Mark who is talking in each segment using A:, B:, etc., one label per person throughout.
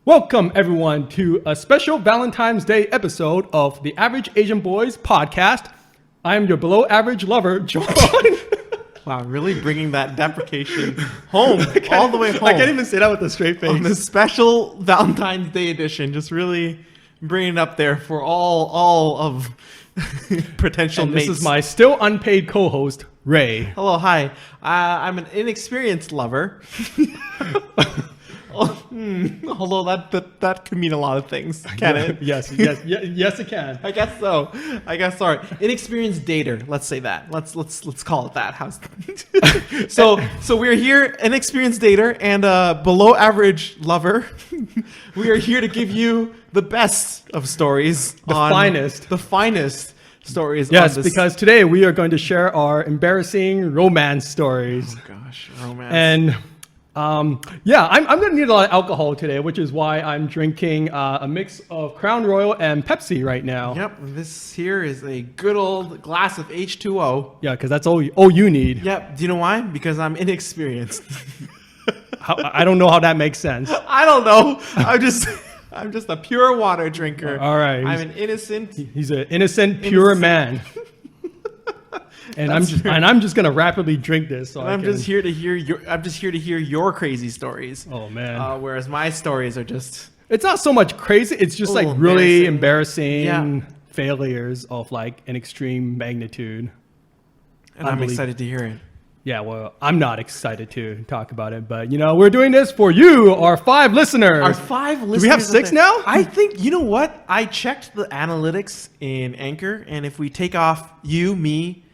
A: Welcome, everyone, to a special Valentine's Day episode of the Average Asian Boys podcast. I am your below-average lover, John.
B: Wow, really bringing that deprecation home, all the way home.
A: I can't even say that with a straight face.
B: On this special Valentine's Day edition, just really bringing it up there for all of potential
A: and
B: mates.
A: this is my still unpaid co-host, Ray.
B: Hello, hi. I'm an inexperienced lover. Although that could mean a lot of things, can it?
A: Yes, it can.
B: I guess so. Sorry, inexperienced dater. Let's say that. Let's call it that. How's so we're here, inexperienced dater and a below average lover. We are here to give you the best of stories. The finest stories.
A: Yes, because today we are going to share our embarrassing romance stories.
B: Oh gosh, romance.
A: And I'm going to need a lot of alcohol today, which is why I'm drinking a mix of Crown Royal and Pepsi right now.
B: Yep, this here is a good old glass of H2O.
A: Yeah, because that's all you need.
B: Yep, do you know why? Because I'm inexperienced.
A: I don't know how that makes sense.
B: I don't know. I'm just a pure water drinker.
A: All right.
B: I'm an innocent.
A: He's an innocent, pure man. And I'm just gonna rapidly drink this.
B: I'm just here to hear your crazy stories.
A: Oh man.
B: Whereas my stories are just.
A: It's not so much crazy. It's just like really embarrassing failures of like an extreme magnitude.
B: And I'm excited to hear it.
A: Yeah, well, I'm not excited to talk about it, but we're doing this for you, our 5 listeners.
B: Our 5 listeners.
A: Do we have 6 now?
B: I think, you know what? I checked the analytics in Anchor, and if we take off you, me,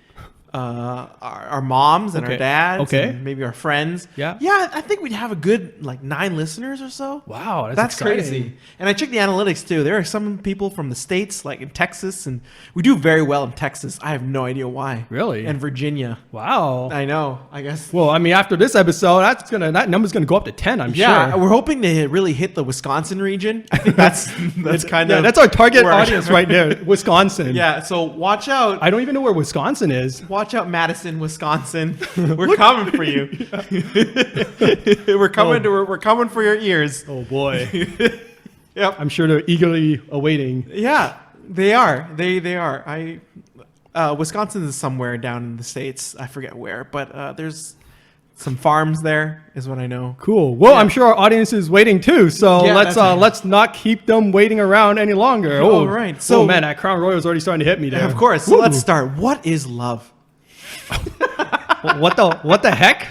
B: our moms and our dads, and maybe our friends. Yeah, I think we'd have a good 9 listeners or so.
A: Wow, that's
B: crazy. And I checked the analytics too. There are some people from the States, like in Texas, and we do very well in Texas. I have no idea why.
A: Really?
B: And Virginia.
A: Wow.
B: I know. I guess.
A: Well, I mean, after this episode, that number's gonna go up to 10. I'm sure.
B: Yeah, we're hoping to really hit the Wisconsin region. I think that's kind of
A: that's our target audience right there, Wisconsin.
B: Yeah. So watch out.
A: I don't even know where Wisconsin is.
B: Watch out, Madison, Wisconsin. We're coming for you. We're coming for your ears.
A: Oh boy.
B: Yep.
A: I'm sure they're eagerly awaiting.
B: Yeah, they are. They are. Wisconsin is somewhere down in the States. I forget where, but there's some farms there, is what I know.
A: Cool. Well, I'm sure our audience is waiting too. So let's not keep them waiting around any longer.
B: Oh, right. So
A: man, that Crown Royal is already starting to hit me there.
B: Of course. So let's start. What is love?
A: What the heck?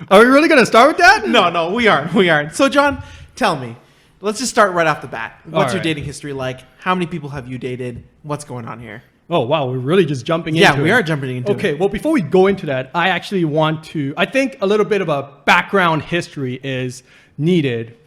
A: Are we really gonna start with that?
B: No, we aren't. So John, tell me. Let's just start right off the bat. What's your dating history like? How many people have you dated? What's going on here?
A: Oh wow, we're really just jumping into it.
B: Yeah, we are jumping into it.
A: Okay, well before we go into that, I think a little bit of a background history is needed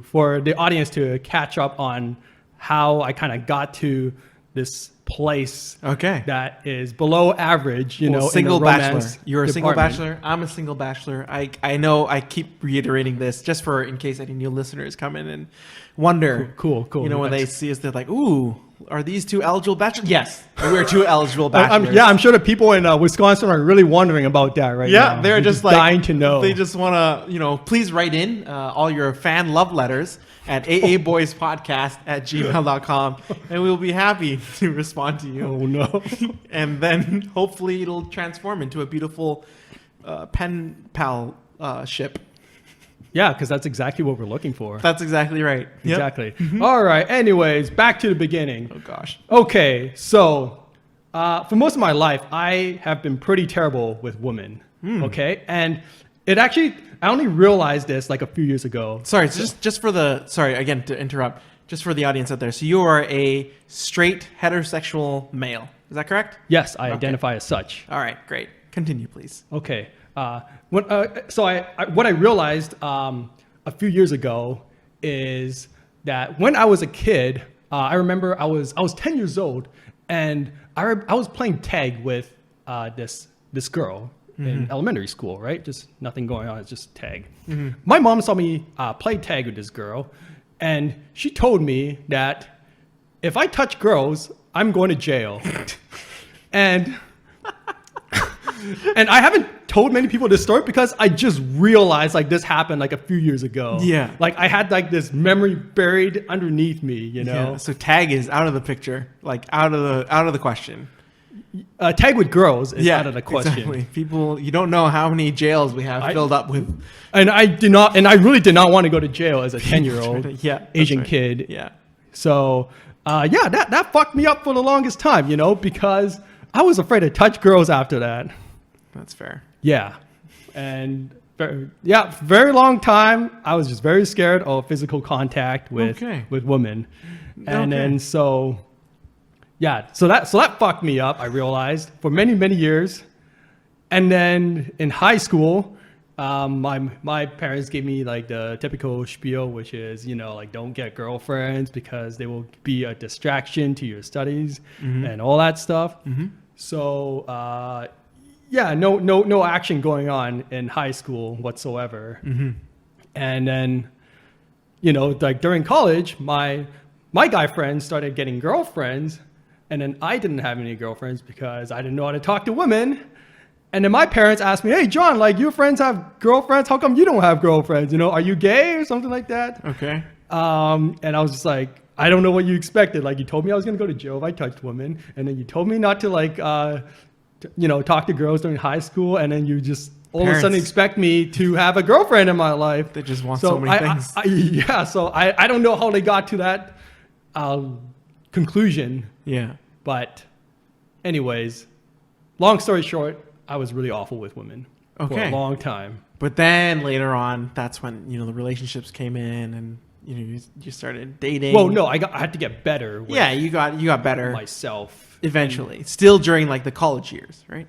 A: for the audience to catch up on how I kind of got to this place that is below average,
B: single bachelor. You're a single
A: department.
B: bachelor. I'm a single bachelor. I know I keep reiterating this just for in case any new listeners come in and wonder.
A: Cool.
B: When they see us, they're like, ooh, are these 2 eligible bachelors? Yes, we're 2 eligible bachelors.
A: I'm sure the people in Wisconsin are really wondering about that right now.
B: Yeah, they're just
A: dying to know.
B: They just want to, please write in all your fan love letters at aaboyspodcast@gmail.com, and we'll be happy to respond to you.
A: Oh, no.
B: And then hopefully it'll transform into a beautiful pen pal ship.
A: Yeah, because that's exactly what we're looking for.
B: That's exactly right.
A: Exactly.
B: Yep. Mm-hmm.
A: All right. Anyways, back to the beginning.
B: Oh, gosh.
A: Okay. So for most of my life, I have been pretty terrible with women. Okay. And it actually, I only realized this like a few years ago.
B: Sorry, just for the, sorry, again, to interrupt, just for the audience out there. So you are a straight heterosexual male. Is that correct?
A: Yes, I identify as such.
B: All right, great. Continue, please.
A: Okay. What I realized a few years ago is that when I was a kid, I remember I was 10 years old, and I was playing tag with this girl in elementary school, right? Just nothing going on. It's just tag. My mom saw me play tag with this girl, and she told me that if I touch girls, I'm going to jail. And I haven't told many people this story because I just realized like this happened like a few years ago.
B: Yeah.
A: Like I had like this memory buried underneath me, you know.
B: Yeah, so tag is out of the picture, like out of the question.
A: Tag with girls is out of the question.
B: Exactly. People, you don't know how many jails we have filled up with.
A: And I really did not want to go to jail as a 10-year-old Asian kid.
B: Yeah.
A: So, that fucked me up for the longest time, you know, because I was afraid to touch girls after that.
B: That's fair.
A: Yeah. And very long time. I was just very scared of physical contact with women. And then so that fucked me up, I realized, for many, many years. And then in high school, my parents gave me like the typical spiel, which is, you know, like don't get girlfriends because they will be a distraction to your studies and all that stuff. So, no action going on in high school whatsoever. And then, you know, like during college, my guy friends started getting girlfriends. And then I didn't have any girlfriends because I didn't know how to talk to women. And then my parents asked me, hey, John, like your friends have girlfriends. How come you don't have girlfriends? You know, are you gay or something like that?
B: Okay.
A: And I was just like, I don't know what you expected. Like you told me I was going to go to jail if I touched women. And then you told me not to like, talk to girls during high school. And then you just all of a sudden expect me to have a girlfriend in my life.
B: They just want so many things.
A: So I don't know how they got to that conclusion.
B: Yeah.
A: But anyways, long story short, I was really awful with women for a long time.
B: But then later on, that's when, you know, the relationships came in and, you know, you started dating.
A: Well, no, I had to get better.
B: Yeah, you got better
A: myself
B: eventually. Still during like the college years, right?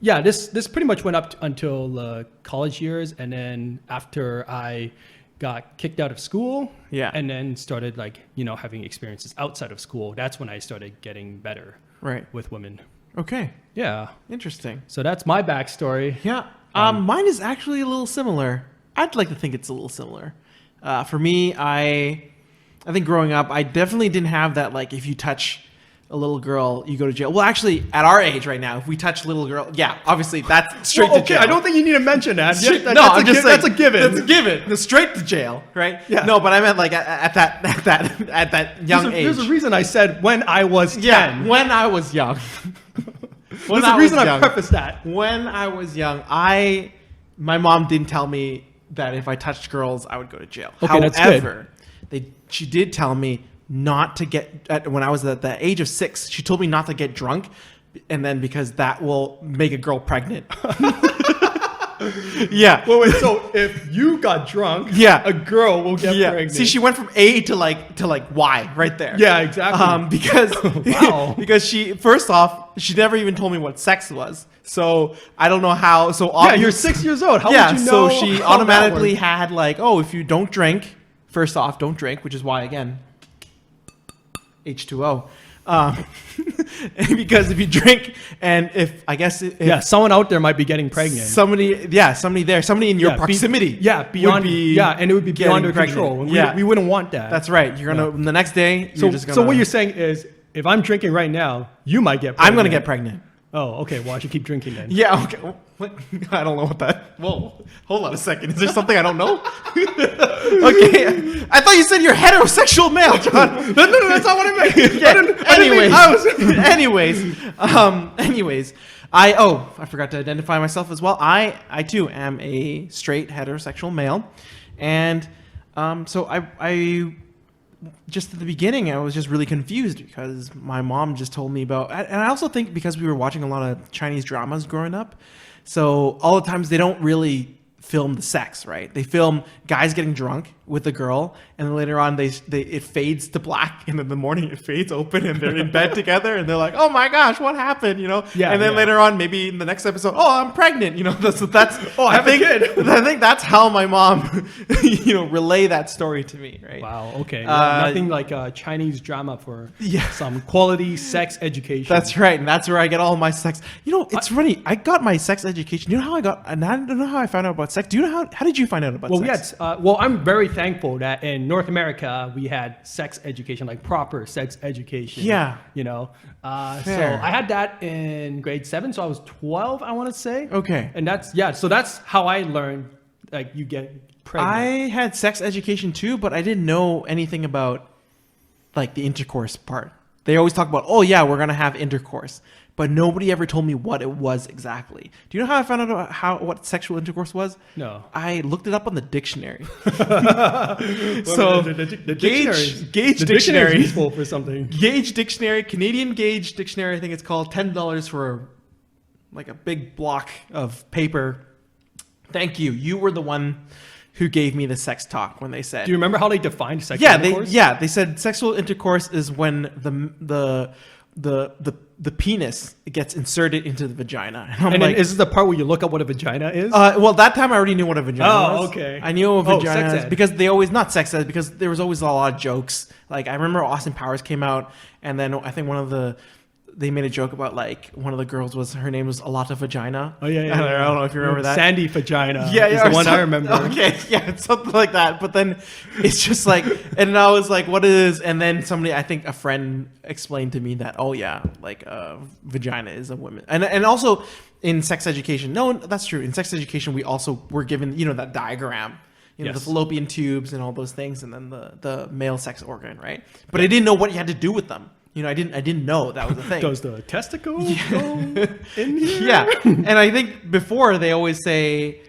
A: Yeah, this pretty much went up until the college years, and then after I got kicked out of school, and then started like, you know, having experiences outside of school. That's when I started getting better, with women.
B: Okay.
A: Yeah.
B: Interesting.
A: So that's my backstory.
B: Yeah. Mine is actually a little similar. I'd like to think it's a little similar. For me, I think growing up, I definitely didn't have that, like, if you touch a little girl, you go to jail. Well, actually, at our age right now, if we touch a little girl, obviously that's straight to jail.
A: I don't think you need to mention that.
B: That's
A: a given.
B: That's a given. It's straight to jail, right? Yeah. No, but I meant like at that young age.
A: There's a reason I said when I was 10.
B: Yeah, when I was young.
A: There's a reason I prefaced that.
B: When I was young, my mom didn't tell me that if I touched girls, I would go to jail.
A: Okay,
B: However, she did tell me not to get, when I was at the age of 6, she told me not to get drunk, and then because that will make a girl pregnant. Yeah.
A: Well, wait, so if you got drunk, a girl will get pregnant.
B: See, she went from A to like Y right there.
A: Yeah, exactly.
B: Because she, first off, she never even told me what sex was. So I don't know how. So
A: you're 6 years old. How would you know?
B: So she automatically had like, oh, if you don't drink, first off, don't drink, which is why again, H2O. Because if you drink, and if I guess
A: someone out there might be getting pregnant.
B: Somebody in your proximity.
A: And it would be beyond your control. We wouldn't want that.
B: That's right. You're gonna the next day. So
A: what you're saying is, if I'm drinking right now, you might get pregnant.
B: I'm gonna get pregnant.
A: Oh, okay. Well, I should keep drinking then.
B: Yeah. Okay. What? I don't know what that. Whoa. Hold on a second. Is there something I don't know? Okay. I thought you said you're heterosexual male, John.
A: No, that's not what I meant.
B: Anyways, I forgot to identify myself as well. I too am a straight heterosexual male, and so I just at the beginning, I was just really confused because my mom just told me about, and I also think because we were watching a lot of Chinese dramas growing up, so all the times they don't really film the sex, right? They film guys getting drunk with a girl, and then later on it fades to black, and in the morning it fades open, and they're in bed together, and they're like, "Oh my gosh, what happened?" You know? Yeah. And then later on, maybe in the next episode, "Oh, I'm pregnant." You know? That's
A: I have a kid.
B: I think that's how my mom, relay that story to me, right?
A: Wow. Okay. Nothing like a Chinese drama for some quality sex education.
B: That's right, and that's where I get all my sex. It's funny. I got my sex education. You know how I got? And I don't know how I found out about sex. Do you know how did you find out about sex?
A: I'm very thankful that in North America we had sex education, like proper sex education.
B: Yeah.
A: You know, so
B: Fair.
A: I had that in grade 7, so I was 12, I want to say.
B: Okay.
A: And so that's how I learned, like, you get pregnant.
B: I had sex education too, but I didn't know anything about like the intercourse part. They always talk about, oh yeah, we're gonna have intercourse, but nobody ever told me what it was exactly. Do you know how I found out what sexual intercourse was?
A: No.
B: I looked it up on the dictionary.
A: So the
B: Gauge
A: the
B: dictionary
A: is useful for something.
B: Gauge dictionary, Canadian Gauge dictionary. I think it's called $10 for like a big block of paper. Thank you. You were the one who gave me the sex talk when they said.
A: Do you remember how they defined sexual intercourse?
B: They said sexual intercourse is when the penis gets inserted into the vagina. And I'm
A: And
B: like,
A: then is this the part where you look up what a vagina is?
B: well, that time I already knew what a vagina was.
A: Oh, okay.
B: I knew what a
A: Oh,
B: vagina
A: sex
B: was
A: ed.
B: because they always, not sex ed, because there was always a lot of jokes. Like I remember Austin Powers came out, and then I think they made a joke about like one of the girls her name was Alata Vagina.
A: Oh, yeah.
B: I don't know if you remember that.
A: Sandy Vagina.
B: Yeah,
A: is
B: yeah.
A: the
B: or
A: one I
B: some-
A: remember.
B: Okay, yeah, it's something like that. But then it's just like, and I was like, what is? And then somebody, I think a friend explained to me that, oh yeah, like vagina is a woman, and also in sex education. No, that's true. In sex education, we also were given, that diagram. The
A: Yes.
B: fallopian tubes and all those things, and then the male sex organ, right? But I didn't know what you had to do with them. I didn't know that was a thing.
A: Does the testicle go in here?
B: Yeah, and I think before they always say,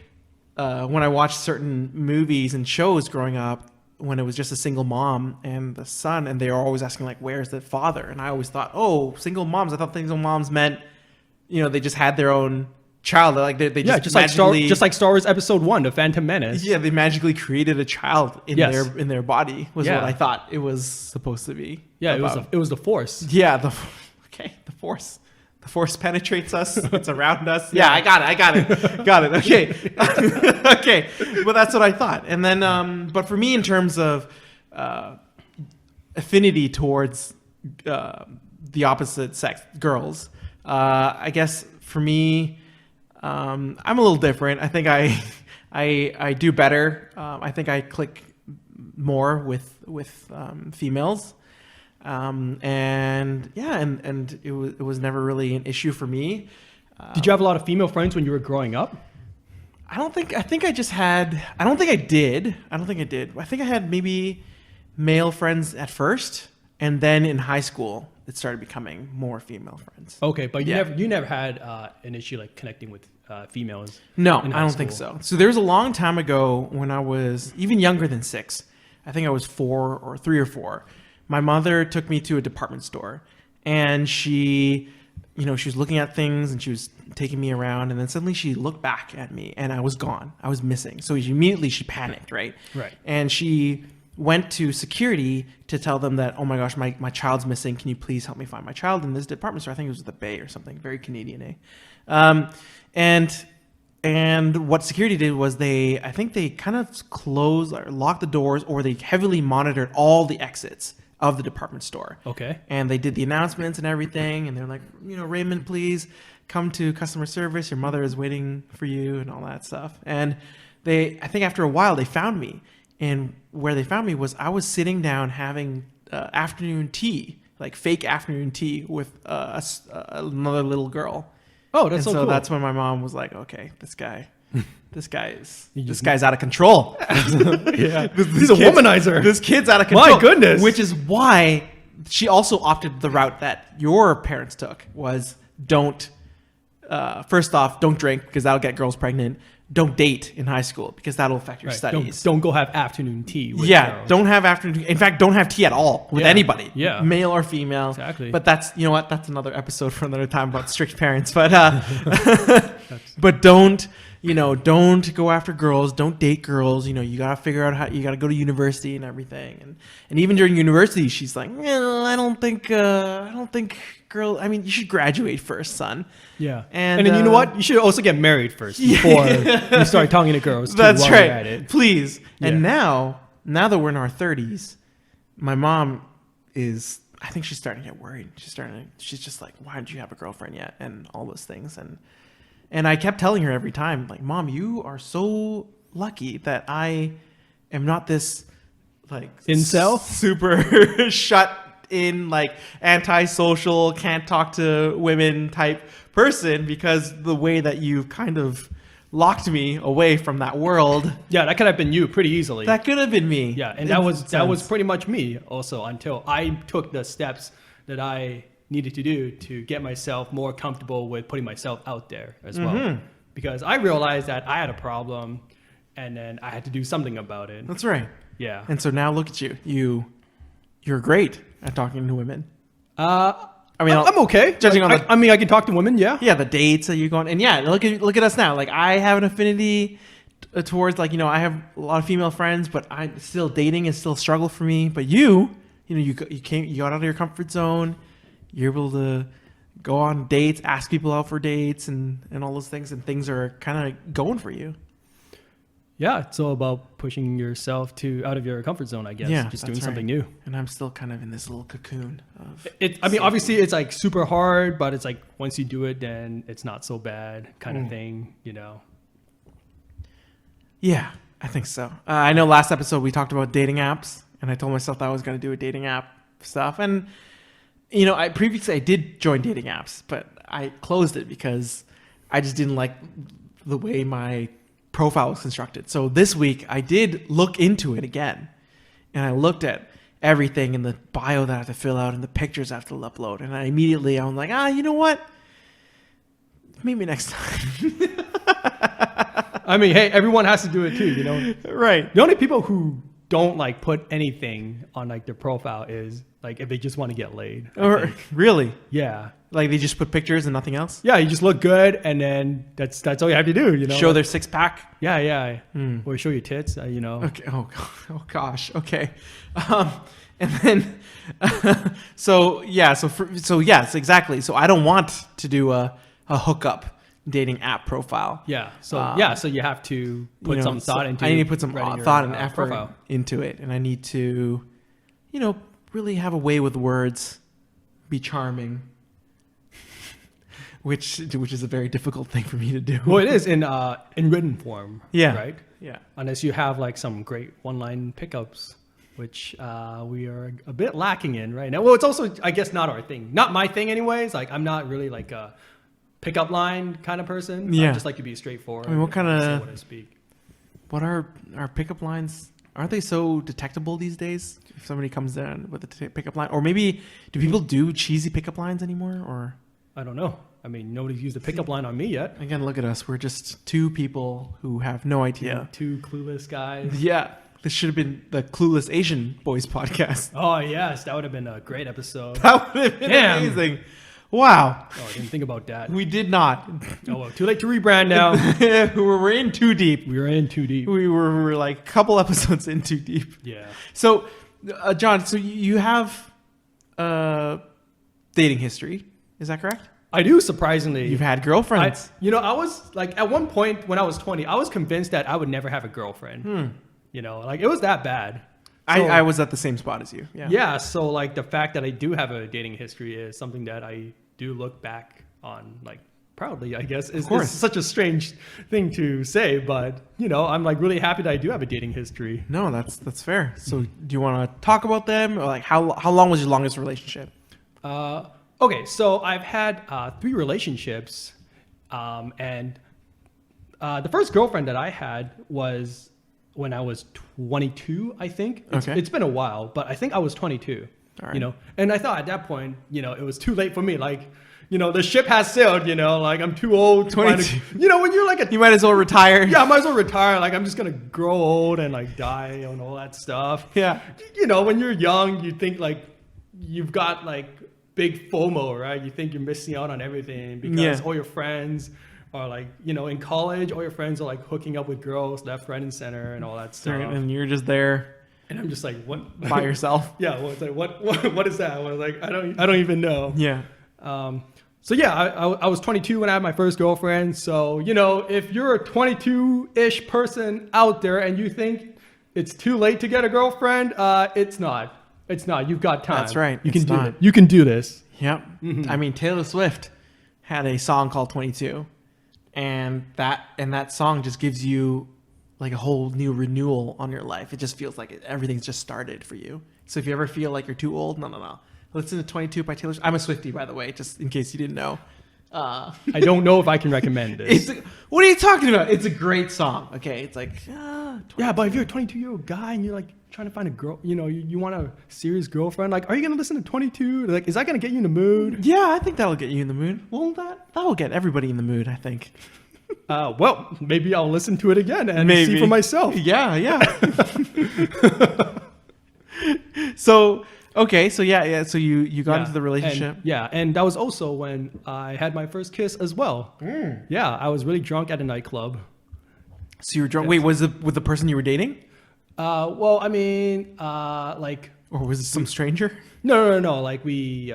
B: when I watched certain movies and shows growing up, when it was just a single mom and the son, and they were always asking like, "Where's the father?" And I always thought, "Oh, single moms." I thought single moms meant, they just had their own child. Like they just magically,
A: just like Star Wars Episode 1, The Phantom Menace.
B: yeah, they magically created a child in
A: Yes.
B: their body. Was
A: Yeah.
B: what I thought it was supposed to be.
A: Yeah,
B: about.
A: it was the Force.
B: Yeah, the force. The force penetrates us. It's around us. Yeah, I got it. Got it. Okay. Okay. Well, that's what I thought. And then, but for me, in terms of affinity towards the opposite sex, girls, I guess for me, I'm a little different. I think I do better. I think I click more with females. And yeah, and it was never really an issue for me.
A: Did you have a lot of female friends when you were growing up?
B: I don't think I did. I don't think I did. I think I had maybe male friends at first, and then in high school it started becoming more female friends.
A: Okay, but
B: Yeah.
A: you never had an issue like connecting with females.
B: No,
A: in
B: I
A: high
B: don't think
A: school.
B: so. So there was a long time ago when I was even younger than 6. I think I was 4 or 3 or 4. My mother took me to a department store, and she was looking at things and she was taking me around, and then suddenly she looked back at me and I was gone. I was missing. So she panicked, right?
A: Right.
B: And she went to security to tell them that, oh my gosh, my child's missing. Can you please help me find my child in this department store? I think it was the Bay or something, very Canadian, eh? And what security did was they kind of closed or locked the doors, or they heavily monitored all the exits of the department store.
A: Okay.
B: And they did the announcements and everything, and they're like, Raymond, please come to customer service. Your mother is waiting for you, and all that stuff. And I think after a while, they found me. And where they found me was I was sitting down having afternoon tea, like fake afternoon tea with another little girl.
A: Oh, that's
B: And so
A: cool.
B: that's when my mom was like, okay, this guy's out of control.
A: Yeah. He's a womanizer.
B: This kid's out of control.
A: My goodness.
B: Which is why she also opted the route that your parents took, was first off, don't drink because that'll get girls pregnant. Don't date in high school because that'll affect your
A: Right.
B: studies.
A: Don't go have afternoon tea with
B: Yeah,
A: girls.
B: don't have afternoon. In fact, don't have tea at all with
A: Yeah.
B: anybody.
A: Yeah.
B: Male or female.
A: Exactly.
B: But that's That's another episode for another time about strict parents. But but don't go after girls. Don't date girls. You gotta figure out how you gotta go to university and everything. And even during university, she's like, I don't think girl. I mean, you should graduate first, son.
A: Yeah.
B: And,
A: then you know what? You should also get married first before you start talking to girls. Too,
B: That's
A: while
B: right.
A: you're at it.
B: Please. And
A: Yeah.
B: now that we're in our 30s, my mom is, I think she's starting to get worried. She's just like, why don't you have a girlfriend yet? And all those things. And I kept telling her every time, like, Mom, you are so lucky that I am not this like
A: Incel?
B: super shut in, like antisocial, can't talk to women type person, because the way that you kind of locked me away from that world.
A: Yeah, that could have been you pretty easily.
B: That could have been me.
A: Yeah, and that was pretty much me also, until I took the steps that I needed to do to get myself more comfortable with putting myself out there as well. Because I realized that I had a problem, and then I had to do something about it.
B: That's right.
A: Yeah.
B: And so now look at you. You're great at talking to women.
A: I mean, I'm okay.
B: Judging on
A: I can talk to women. Yeah.
B: Yeah, the dates that you go on, and yeah, look at us now. Like, I have an affinity towards, like, I have a lot of female friends, but dating is still a struggle for me. But you got out of your comfort zone. You're able to go on dates, ask people out for dates, and all those things, and things are kind of going for you.
A: Yeah, it's all about pushing yourself out of your comfort zone, I guess.
B: Yeah,
A: just doing something new.
B: And I'm still kind of in this little cocoon of
A: obviously it's like super hard, but it's like once you do it, then it's not so bad kind of thing,
B: Yeah, I think so. I know last episode we talked about dating apps, and I told myself that I was going to do a dating app stuff. And, previously I did join dating apps, but I closed it because I just didn't like the way my profile was constructed. So this week I did look into it again, and I looked at everything in the bio that I have to fill out and the pictures I have to upload. And I'm like, you know what? Maybe next time.
A: I mean, hey, everyone has to do it too,
B: Right.
A: The only people who don't like put anything on like their profile is like if they just want to get laid.
B: Or really?
A: Yeah.
B: Like they just put pictures and nothing else?
A: Yeah, you just look good, and then that's all you have to do,
B: Show their six pack?
A: Yeah. Or show your tits,
B: Okay. Oh gosh. Okay. And then, so yes, exactly. So I don't want to do a hookup dating app profile.
A: Yeah. So you have to put some thought into it.
B: I need to put some thought and effort
A: profile
B: into it, and I need to, really have a way with words, be charming. Which is a very difficult thing for me to do.
A: Well, it is in written form.
B: Yeah.
A: Right.
B: Yeah.
A: Unless you have like some great one-line pickups, which we are a bit lacking in right now. Well, it's also, I guess, not our thing. Not my thing, anyways. Like, I'm not really like a pickup line kind of person.
B: Yeah.
A: I just like to be straightforward.
B: I mean, what kind
A: say
B: of?
A: what I speak.
B: What are our pickup lines? Aren't they so detectable these days? If somebody comes in with a pickup line, or maybe do people do cheesy pickup lines anymore? Or
A: I don't know. I mean, nobody's used a pickup line on me yet.
B: Again, look at us. We're just two people who have no idea.
A: Two clueless guys.
B: Yeah. This should have been the Clueless Asian Boys podcast.
A: Oh, yes. That would have been a great episode.
B: That would have been amazing. Wow.
A: Oh, I didn't think about that.
B: We did not.
A: Oh, well, too late to rebrand now.
B: We're in too deep.
A: We were in too deep.
B: We were like a couple episodes in too deep.
A: Yeah.
B: So, John, you have dating history. Is that correct?
A: I do, surprisingly.
B: You've had girlfriends.
A: I was like, at one point when I was 20, I was convinced that I would never have a girlfriend. Like it was that bad. So,
B: I was at the same spot as you. Yeah.
A: Yeah. So like the fact that I do have a dating history is something that I do look back on like proudly, I guess. It's such a strange thing to say, but I'm like really happy that I do have a dating history.
B: No, that's fair. So do you want to talk about them, or like how long was your longest relationship?
A: Okay, so I've had 3 relationships, and the first girlfriend that I had was when I was 22, I think. It's been a while, but I think I was 22.
B: All right.
A: And I thought at that point, it was too late for me. Like, the ship has sailed. Like I'm too old.
B: 22.
A: When you're like
B: you might as well retire.
A: Yeah, I might as well retire. Like I'm just gonna grow old and like die and all that stuff.
B: Yeah.
A: When you're young, you think like you've got like big FOMO, right? You think you're missing out on everything because all your friends are like, in college, all your friends are like hooking up with girls left, right, and center and all that stuff.
B: And you're just there.
A: And I'm just like, what?
B: By yourself?
A: Yeah. Well, it's like, what is that? I was like, I don't even know.
B: Yeah.
A: So yeah, I was 22 when I had my first girlfriend. So, if you're a 22-ish person out there and you think it's too late to get a girlfriend, it's not. It's not. You've got time.
B: That's right.
A: You can do it. You can do this.
B: Yep. Mm-hmm. I mean, Taylor Swift had a song called 22, and that song just gives you like a whole new renewal on your life. It just feels like everything's just started for you. So if you ever feel like you're too old, no. Listen to 22 by Taylor Swift. I'm a Swiftie, by the way, just in case you didn't know.
A: I don't know if I can recommend this.
B: What are you talking about? It's a great song. Okay, it's like
A: Yeah, but if you're a 22-year-old guy and you're like trying to find a girl, you want a serious girlfriend, like, are you gonna listen to 22? Like, is that gonna get you in the mood?
B: Yeah, I think that'll get you in the mood. Well, that'll get everybody in the mood, I think.
A: Well, maybe I'll listen to it again and
B: Maybe.
A: see for myself.
B: Yeah. So you got into the relationship.
A: And that was also when I had my first kiss as well. Yeah, I was really drunk at a nightclub.
B: So you were drunk. Wait, was it with the person you were dating?
A: Well, I mean, like,
B: Or was it some stranger?
A: no. Like we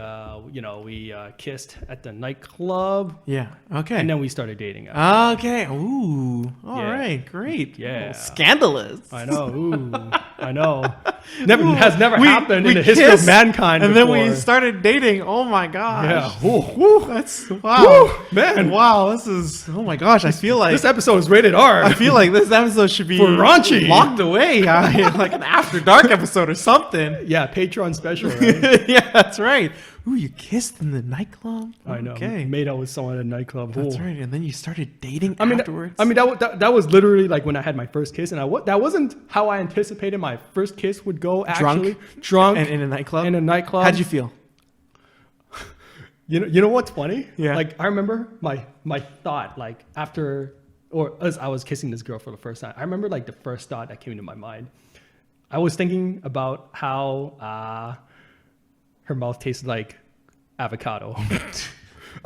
A: kissed at the nightclub,
B: Yeah. Okay.
A: and then we started dating.
B: Okay. Ooh. All
A: Yeah.
B: right. Great.
A: Yeah.
B: Oh, scandalous.
A: I know. Ooh, I know. Has never happened
B: we
A: in the history of
B: kissed,
A: mankind.
B: And
A: before.
B: then we started dating. Oh my gosh.
A: Yeah. Ooh.
B: That's wow.
A: Man.
B: Wow. This is. Oh my gosh. I feel like
A: This episode is rated R.
B: I feel like this episode should be
A: For raunchy.
B: locked away, like an after dark episode or something.
A: Yeah, Patreon special. Right?
B: Yeah, that's right. Ooh, you kissed in the nightclub.
A: I know.
B: Okay,
A: Made out with someone at a nightclub.
B: that's
A: Ooh.
B: right. And then you started dating
A: I mean,
B: afterwards.
A: that was literally like when I had my first kiss, and that wasn't how I anticipated my first kiss would go. Actually, drunk
B: and in a nightclub.
A: in a nightclub.
B: How'd you feel?
A: You know what's funny?
B: Yeah.
A: Like I remember my thought like after or as I was kissing this girl for the first time. I remember like the first thought that came into my mind. I was thinking about how her mouth tasted like avocado.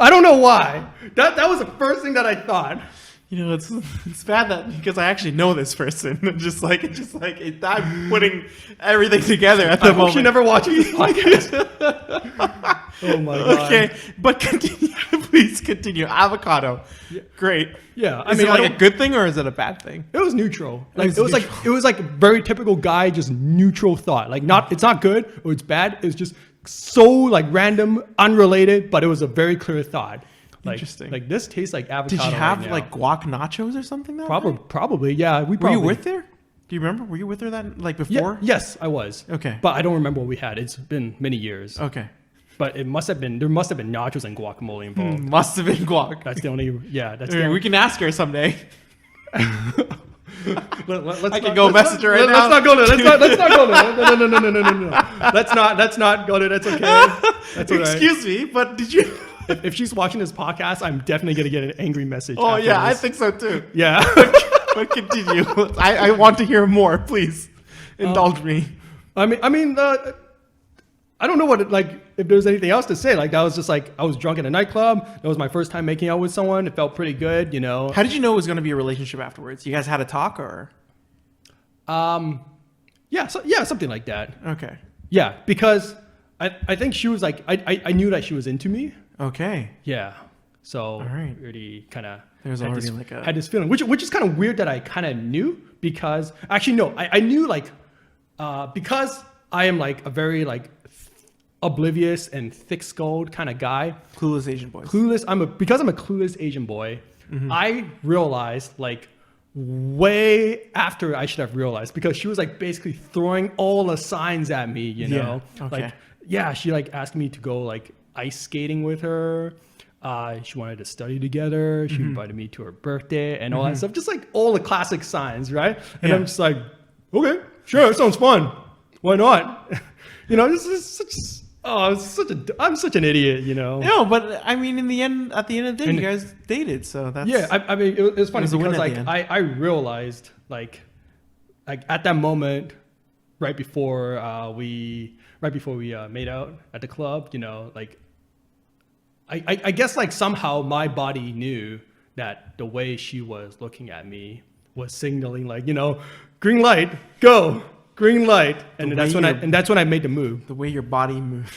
A: I don't know why. That was the first thing that I thought.
B: You know, it's bad that because I actually know this person. I'm putting everything together at the
A: I hope
B: moment.
A: she never watches this podcast. Oh my god.
B: Okay, but continue. Please continue. Avocado. Great.
A: Yeah,
B: Is it like a good thing or is it a bad thing?
A: It was neutral.
B: It
A: Like
B: was
A: it was like very typical guy, just neutral thought. Like it's not good or it's bad. It's just so like random, unrelated, but it was a very clear thought. Like,
B: Interesting.
A: Like this tastes like avocado.
B: Did you have
A: right now.
B: like guac nachos or something that
A: Probably,
B: night?
A: probably, yeah.
B: Were you with her? Do you remember? Were you with her that like
A: Yeah,
B: before?
A: yes, I was.
B: Okay.
A: But I don't remember what we had. It's been many years.
B: Okay.
A: But there must have been nachos and guacamole involved.
B: Must have been guac.
A: That's the only. Yeah, that's
B: Okay,
A: the.
B: we can ask her someday.
A: Let's
B: I can go message her right now.
A: Let's not go there. Let's not go there. No. Let's not go there. That's okay. That's all right.
B: Excuse me, but did you?
A: If she's watching this podcast, I'm definitely gonna get an angry message.
B: Oh
A: after
B: yeah, I
A: this.
B: think so too.
A: Yeah.
B: But continue. I want to hear more. Please indulge me.
A: I mean, I don't know if there's anything else to say. Like that was just like I was drunk in a nightclub. That was my first time making out with someone. It felt pretty good, you know.
B: How did you know it was going to be a relationship afterwards? You guys had a talk or?
A: Yeah, something like that.
B: Okay.
A: Yeah, because I think she was like I knew that she was into me.
B: Okay.
A: Yeah. So
B: All right.
A: really kind of
B: There's already like a-
A: had this feeling, which is kind of weird that I kind of knew because actually no, I knew like because I am like a very like oblivious and thick-skulled kind of guy.
B: Clueless Asian boys.
A: Because I'm a clueless Asian boy.
B: Mm-hmm.
A: I realized like way after I should have realized because she was like basically throwing all the signs at me, you know.
B: Yeah, okay.
A: Like yeah, she like asked me to go like ice skating with her. She wanted to study together. She invited me to her birthday and all that stuff. Just like all the classic signs, right? And
B: Yeah.
A: I'm just like, okay, sure, that sounds fun. Why not? You know, this is I'm such an idiot, you know.
B: No, but I mean, at the end of the day,
A: And-
B: you guys dated, so that's
A: Yeah, I mean, it was funny
B: It was a win
A: because
B: at the
A: like
B: end.
A: I realized like at that moment, right before we made out at the club, you know, like I guess like somehow my body knew that the way she was looking at me was signaling like, you know, green light, go, green light, and that's when I made the move.
B: the way your body moved.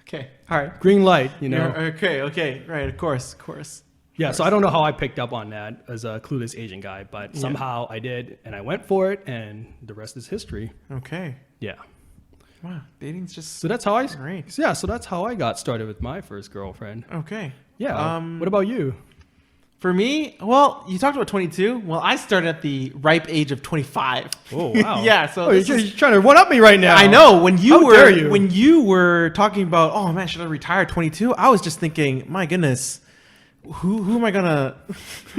B: Okay, all right.
A: Green light, you know.
B: Okay, right. Of course.
A: Yeah, so I don't know how I picked up on that as a clueless Asian guy, but somehow I did, and I went for it, and the rest is history.
B: Okay.
A: Yeah.
B: Wow, dating's just
A: So that's how I.
B: Great.
A: Yeah, so that's how I got started with my first girlfriend.
B: okay.
A: Yeah. What about you?
B: For me, well, you talked about 22. Well, I started at the ripe age of 25.
A: Oh wow.
B: Yeah, so
A: you're trying to one up me right now.
B: I know when
A: How dare you.
B: when you were talking about, oh man, should I retire at 22? I was just thinking, my goodness, who am I gonna?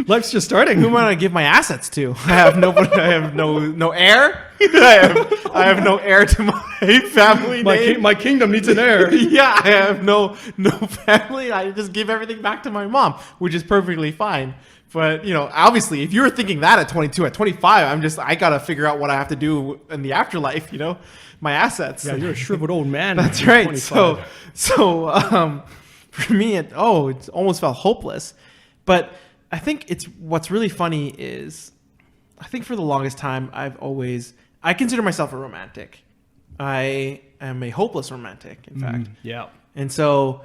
A: Life's just starting.
B: Who am I gonna give my assets to? I have nobody. I have no heir. I have no heir to my family name.
A: My kingdom needs an heir.
B: Yeah, I have no family. I just give everything back to my mom, which is perfectly fine. But obviously, if you were thinking that at 22, at 25, I gotta figure out what I have to do in the afterlife. My assets.
A: Yeah, you're a shriveled old man.
B: That's right. So for me, it almost felt hopeless. But I think what's really funny is, I think for the longest time, I consider myself a romantic. I am a hopeless romantic, in fact.
A: Yeah.
B: And so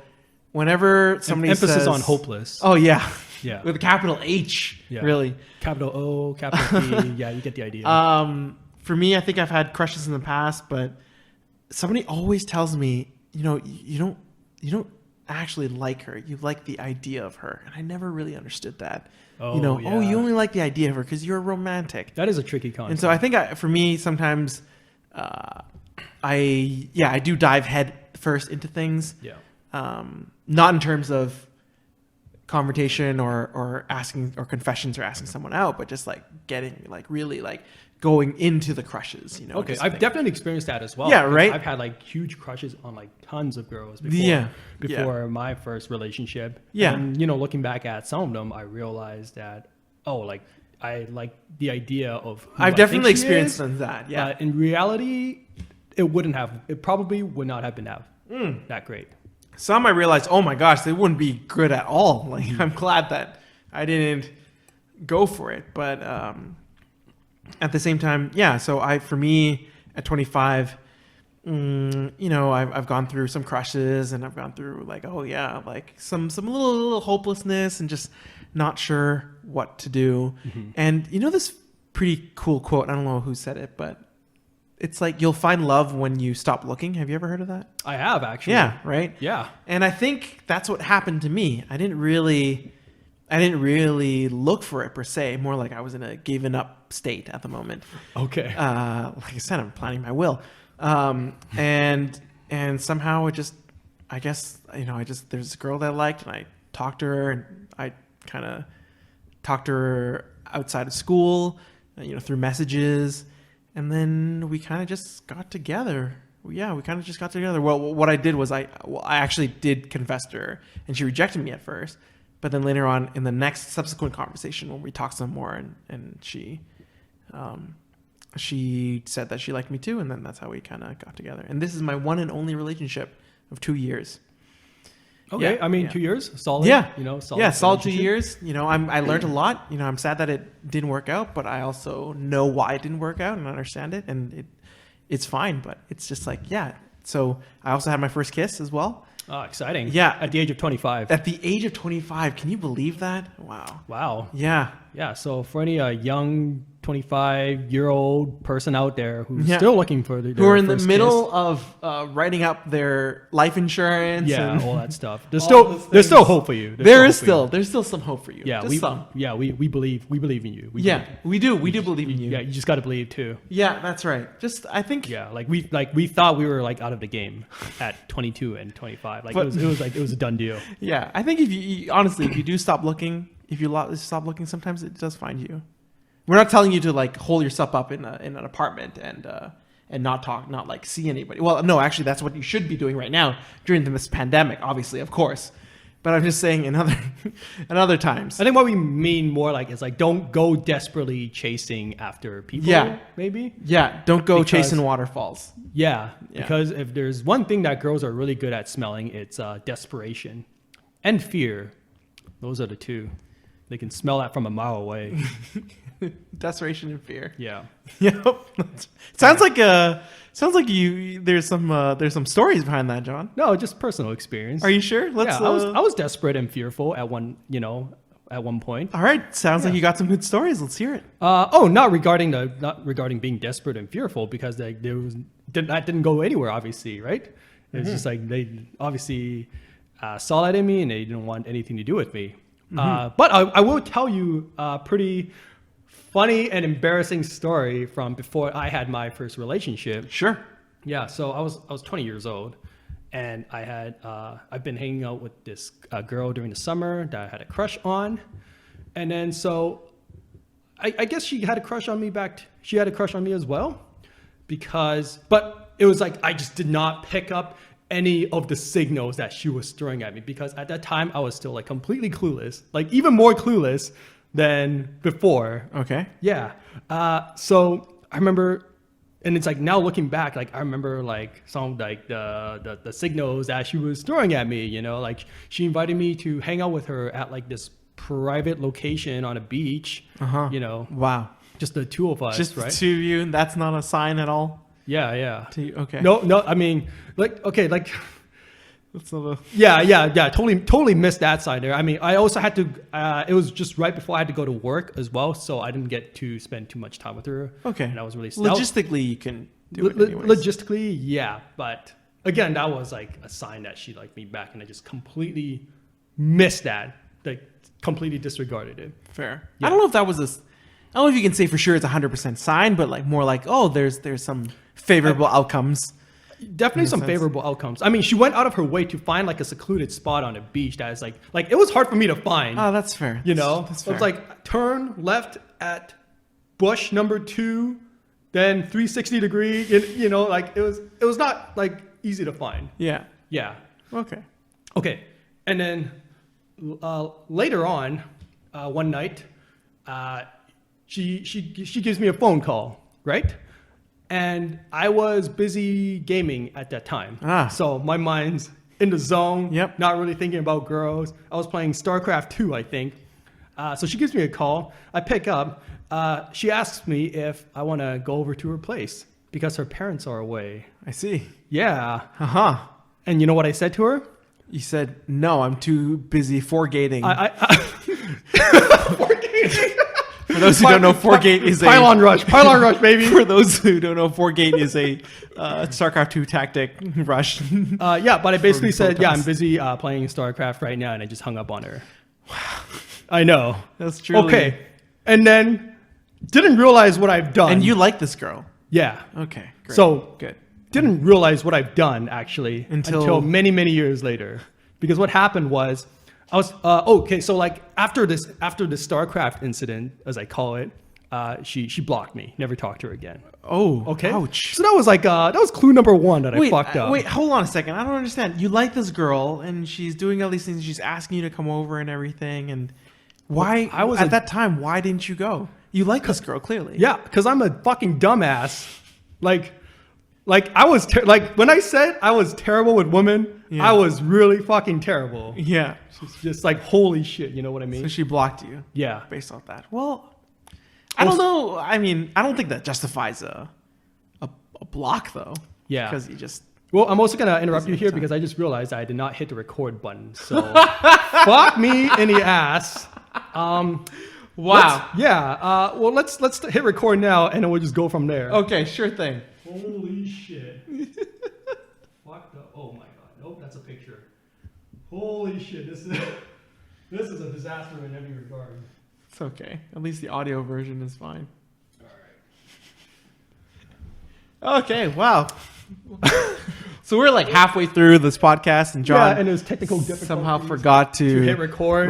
B: whenever somebody
A: emphasis
B: says,
A: on hopeless.
B: oh yeah,
A: Yeah.
B: with a capital H,
A: Yeah.
B: really.
A: Capital O, capital P. Yeah, you get the idea.
B: For me, I think I've had crushes in the past, but somebody always tells me, you don't actually like her. You like the idea of her, and I never really understood that.
A: Oh,
B: you
A: yeah.
B: only like the idea of her because you're a romantic.
A: That is a tricky concept.
B: And so I think for me, sometimes I do dive head first into things.
A: Yeah.
B: Not in terms of confrontation or asking or confessions or asking someone out, but just like getting really going into the crushes.
A: Okay,
B: just
A: I've
B: think-
A: definitely experienced that as well.
B: Yeah,
A: because
B: right?
A: I've had huge crushes on tons of girls before.
B: Yeah,
A: Before my first relationship.
B: Yeah.
A: And looking back at some of them, I realized that I like the idea of. Who
B: I've
A: I
B: definitely
A: think she
B: experienced
A: is,
B: that. Yeah.
A: But in reality, it probably would not have been that great.
B: Some I realized, oh my gosh, they wouldn't be good at all. I'm glad that I didn't go for it. But at the same time, yeah. So for me at 25, I've gone through some crushes, and I've gone through some little hopelessness and just not sure what to do.
A: Mm-hmm.
B: And this pretty cool quote. I don't know who said it, but it's like, you'll find love when you stop looking. Have you ever heard of that?
A: I have actually.
B: Yeah, right?
A: Yeah.
B: And I think that's what happened to me. I didn't really look for it per se. More like I was in a given up state at the moment.
A: Okay.
B: Like I said, I'm planning my will. And somehow it just, I guess, there's this girl that I liked, and I talked to her, and I kind of talked to her outside of school, through messages. And then we kind of just got together. Yeah, we kind of just got together. Well, what I did was I actually did confess to her, and she rejected me at first. But then later on in the next subsequent conversation, when we talked some more, and she said that she liked me too, and then that's how we kind of got together. And this is my one and only relationship of 2 years.
A: Okay.
B: Yeah,
A: I mean,
B: yeah.
A: 2 years, solid.
B: Yeah.
A: Solid.
B: Yeah, solid 2
A: relationship.
B: years. I learned a lot. I'm sad that it didn't work out, but I also know why it didn't work out and understand it, and it's fine. But it's just yeah. So I also had my first kiss as well.
A: Oh, exciting.
B: Yeah.
A: At the age of 25.
B: At the age of 25, can you believe that? Wow.
A: Wow.
B: Yeah.
A: Yeah. So for any young 25-year-old person out there who's
B: Yeah.
A: still looking for their
B: Who are in the
A: first
B: middle
A: kiss,
B: of writing up their life insurance.
A: yeah,
B: and
A: all that stuff. There's
B: all those
A: still
B: things.
A: hope for you.
B: There's still some hope for you.
A: Yeah,
B: Just some.
A: we believe in you. We
B: Yeah,
A: believe.
B: we do believe in you.
A: Yeah, you just got to believe too.
B: Yeah, that's right. Just I think.
A: Yeah, we thought we were out of the game at 22 and 25.
B: But-
A: It was a done deal.
B: Yeah, I think if you honestly, if you do stop looking, stop looking, sometimes it does find you. We're not telling you to hole yourself up in an apartment and not talk, not see anybody. Well, no, actually, that's what you should be doing right now during this pandemic, obviously, of course. But I'm just saying in other times.
A: I think what we mean more is don't go desperately chasing after people.
B: Yeah.
A: Maybe.
B: Yeah, don't go
A: Because-
B: chasing waterfalls.
A: Yeah,
B: Yeah.
A: because if there's one thing that girls are really good at smelling, it's desperation and fear. Those are the two. They can smell that from a mile away.
B: Desperation and fear.
A: Yeah.
B: Yep. Sounds like you. There's some stories behind that, John.
A: No, just personal experience.
B: Are you sure?
A: Yeah, I was desperate and fearful at one point.
B: All right. Sounds like you got some good stories. Let's hear it.
A: Not regarding being desperate and fearful, because that didn't go anywhere, obviously, right? It's just they obviously saw that in me, and they didn't want anything to do with me. But I will tell you a pretty funny and embarrassing story from before I had my first relationship.
B: Sure.
A: Yeah, so I was 20 years old, and I've been hanging out with this girl during the summer that I had a crush on, and then so I guess she had a crush on me she had a crush on me as well, but it was like I just did not pick up any of the signals that she was throwing at me, because at that time I was still like completely clueless, like even more clueless than before.
B: Okay.
A: Yeah. So I remember, and it's like now looking back, like I remember like some like the signals that she was throwing at me, you know, like she invited me to hang out with her at like this private location on a beach, you know.
B: Wow.
A: Just the two of us,
B: Just
A: right?
B: the two of you, and that's not a sign at all?
A: Yeah.
B: Okay.
A: No, I mean, like, okay, like,
B: That's not a...
A: yeah, totally missed that side there. I mean, I also had to, it was just right before I had to go to work as well, so I didn't get to spend too much time with her.
B: Okay.
A: And I was really...
B: Logistically, you can do it anyways.
A: Logistically, yeah, but again, that was like a sign that she liked me back, and I just completely missed that, like, completely disregarded it.
B: Fair.
A: Yeah.
B: I don't know if that was I don't know if you can say for sure it's 100% sign, but like more like, oh, there's some favorable outcomes.
A: Definitely some favorable outcomes. I mean, she went out of her way to find like a secluded spot on a beach that is like it was hard for me to find.
B: Oh, that's fair.
A: You know,
B: That's
A: so it's
B: fair.
A: like turn left at bush number 2, then 360 degree. You know, like it was not like easy to find.
B: Yeah.
A: Yeah.
B: Okay.
A: And then later on, one night, she gives me a phone call, right? And I was busy gaming at that time. So my mind's in the zone,
B: Yep.
A: not really thinking about girls. I was playing StarCraft 2, I think. So she gives me a call. I pick up. She asks me if I want to go over to her place because her parents are away.
B: I see.
A: Yeah.
B: And
A: you know what I said to her?
B: you said, no, I'm too busy forgating.
A: Forgating.
B: For those who don't know, Forgate is
A: Pylon rush, baby.
B: For those who don't know, Forgate is a StarCraft 2 tactic rush.
A: Yeah, but I basically said, yeah, I'm
B: protoss.
A: busy playing StarCraft right now, and I just hung up on her. Wow. I know.
B: That's truly...
A: Okay. And then didn't realize what I've done.
B: And you like this girl.
A: Yeah.
B: Okay, great.
A: So
B: good.
A: Didn't realize what I've done, actually,
B: Until
A: until many, many years later. Because what happened was, I was, okay, so like after the StarCraft incident, as I call it, she blocked me, never talked to her again.
B: Oh,
A: Okay.
B: ouch.
A: So that was like, that was clue number one that I fucked up.
B: Wait, hold on a second. I don't understand. You like this girl, and she's doing all these things. She's asking you to come over and everything. And why? At that time, why didn't you go? You like this girl, clearly.
A: Yeah, because I'm a fucking dumbass. Like I was like when I said I was terrible with women,
B: Yeah.
A: I was really fucking terrible.
B: Yeah.
A: It's just like holy shit, you know what I mean?
B: So she blocked you.
A: Yeah.
B: Based off that. Well, I don't know. I mean, I don't think that justifies a block, though.
A: Yeah.
B: Because you just...
A: Well, I'm also gonna interrupt you here because I just realized I did not hit the record button. So fuck me in the ass.
B: Wow.
A: Well, let's hit record now, and then we'll just go from there.
B: Okay, sure thing.
A: Holy shit. Fuck the, oh my god. Nope, that's a picture. Holy shit, this is a disaster in every regard.
B: It's okay. At least the audio version is fine.
A: Alright.
B: Okay, wow. So we're like halfway through this podcast, and John
A: and there's technical difficulties.
B: somehow forgot to
A: hit record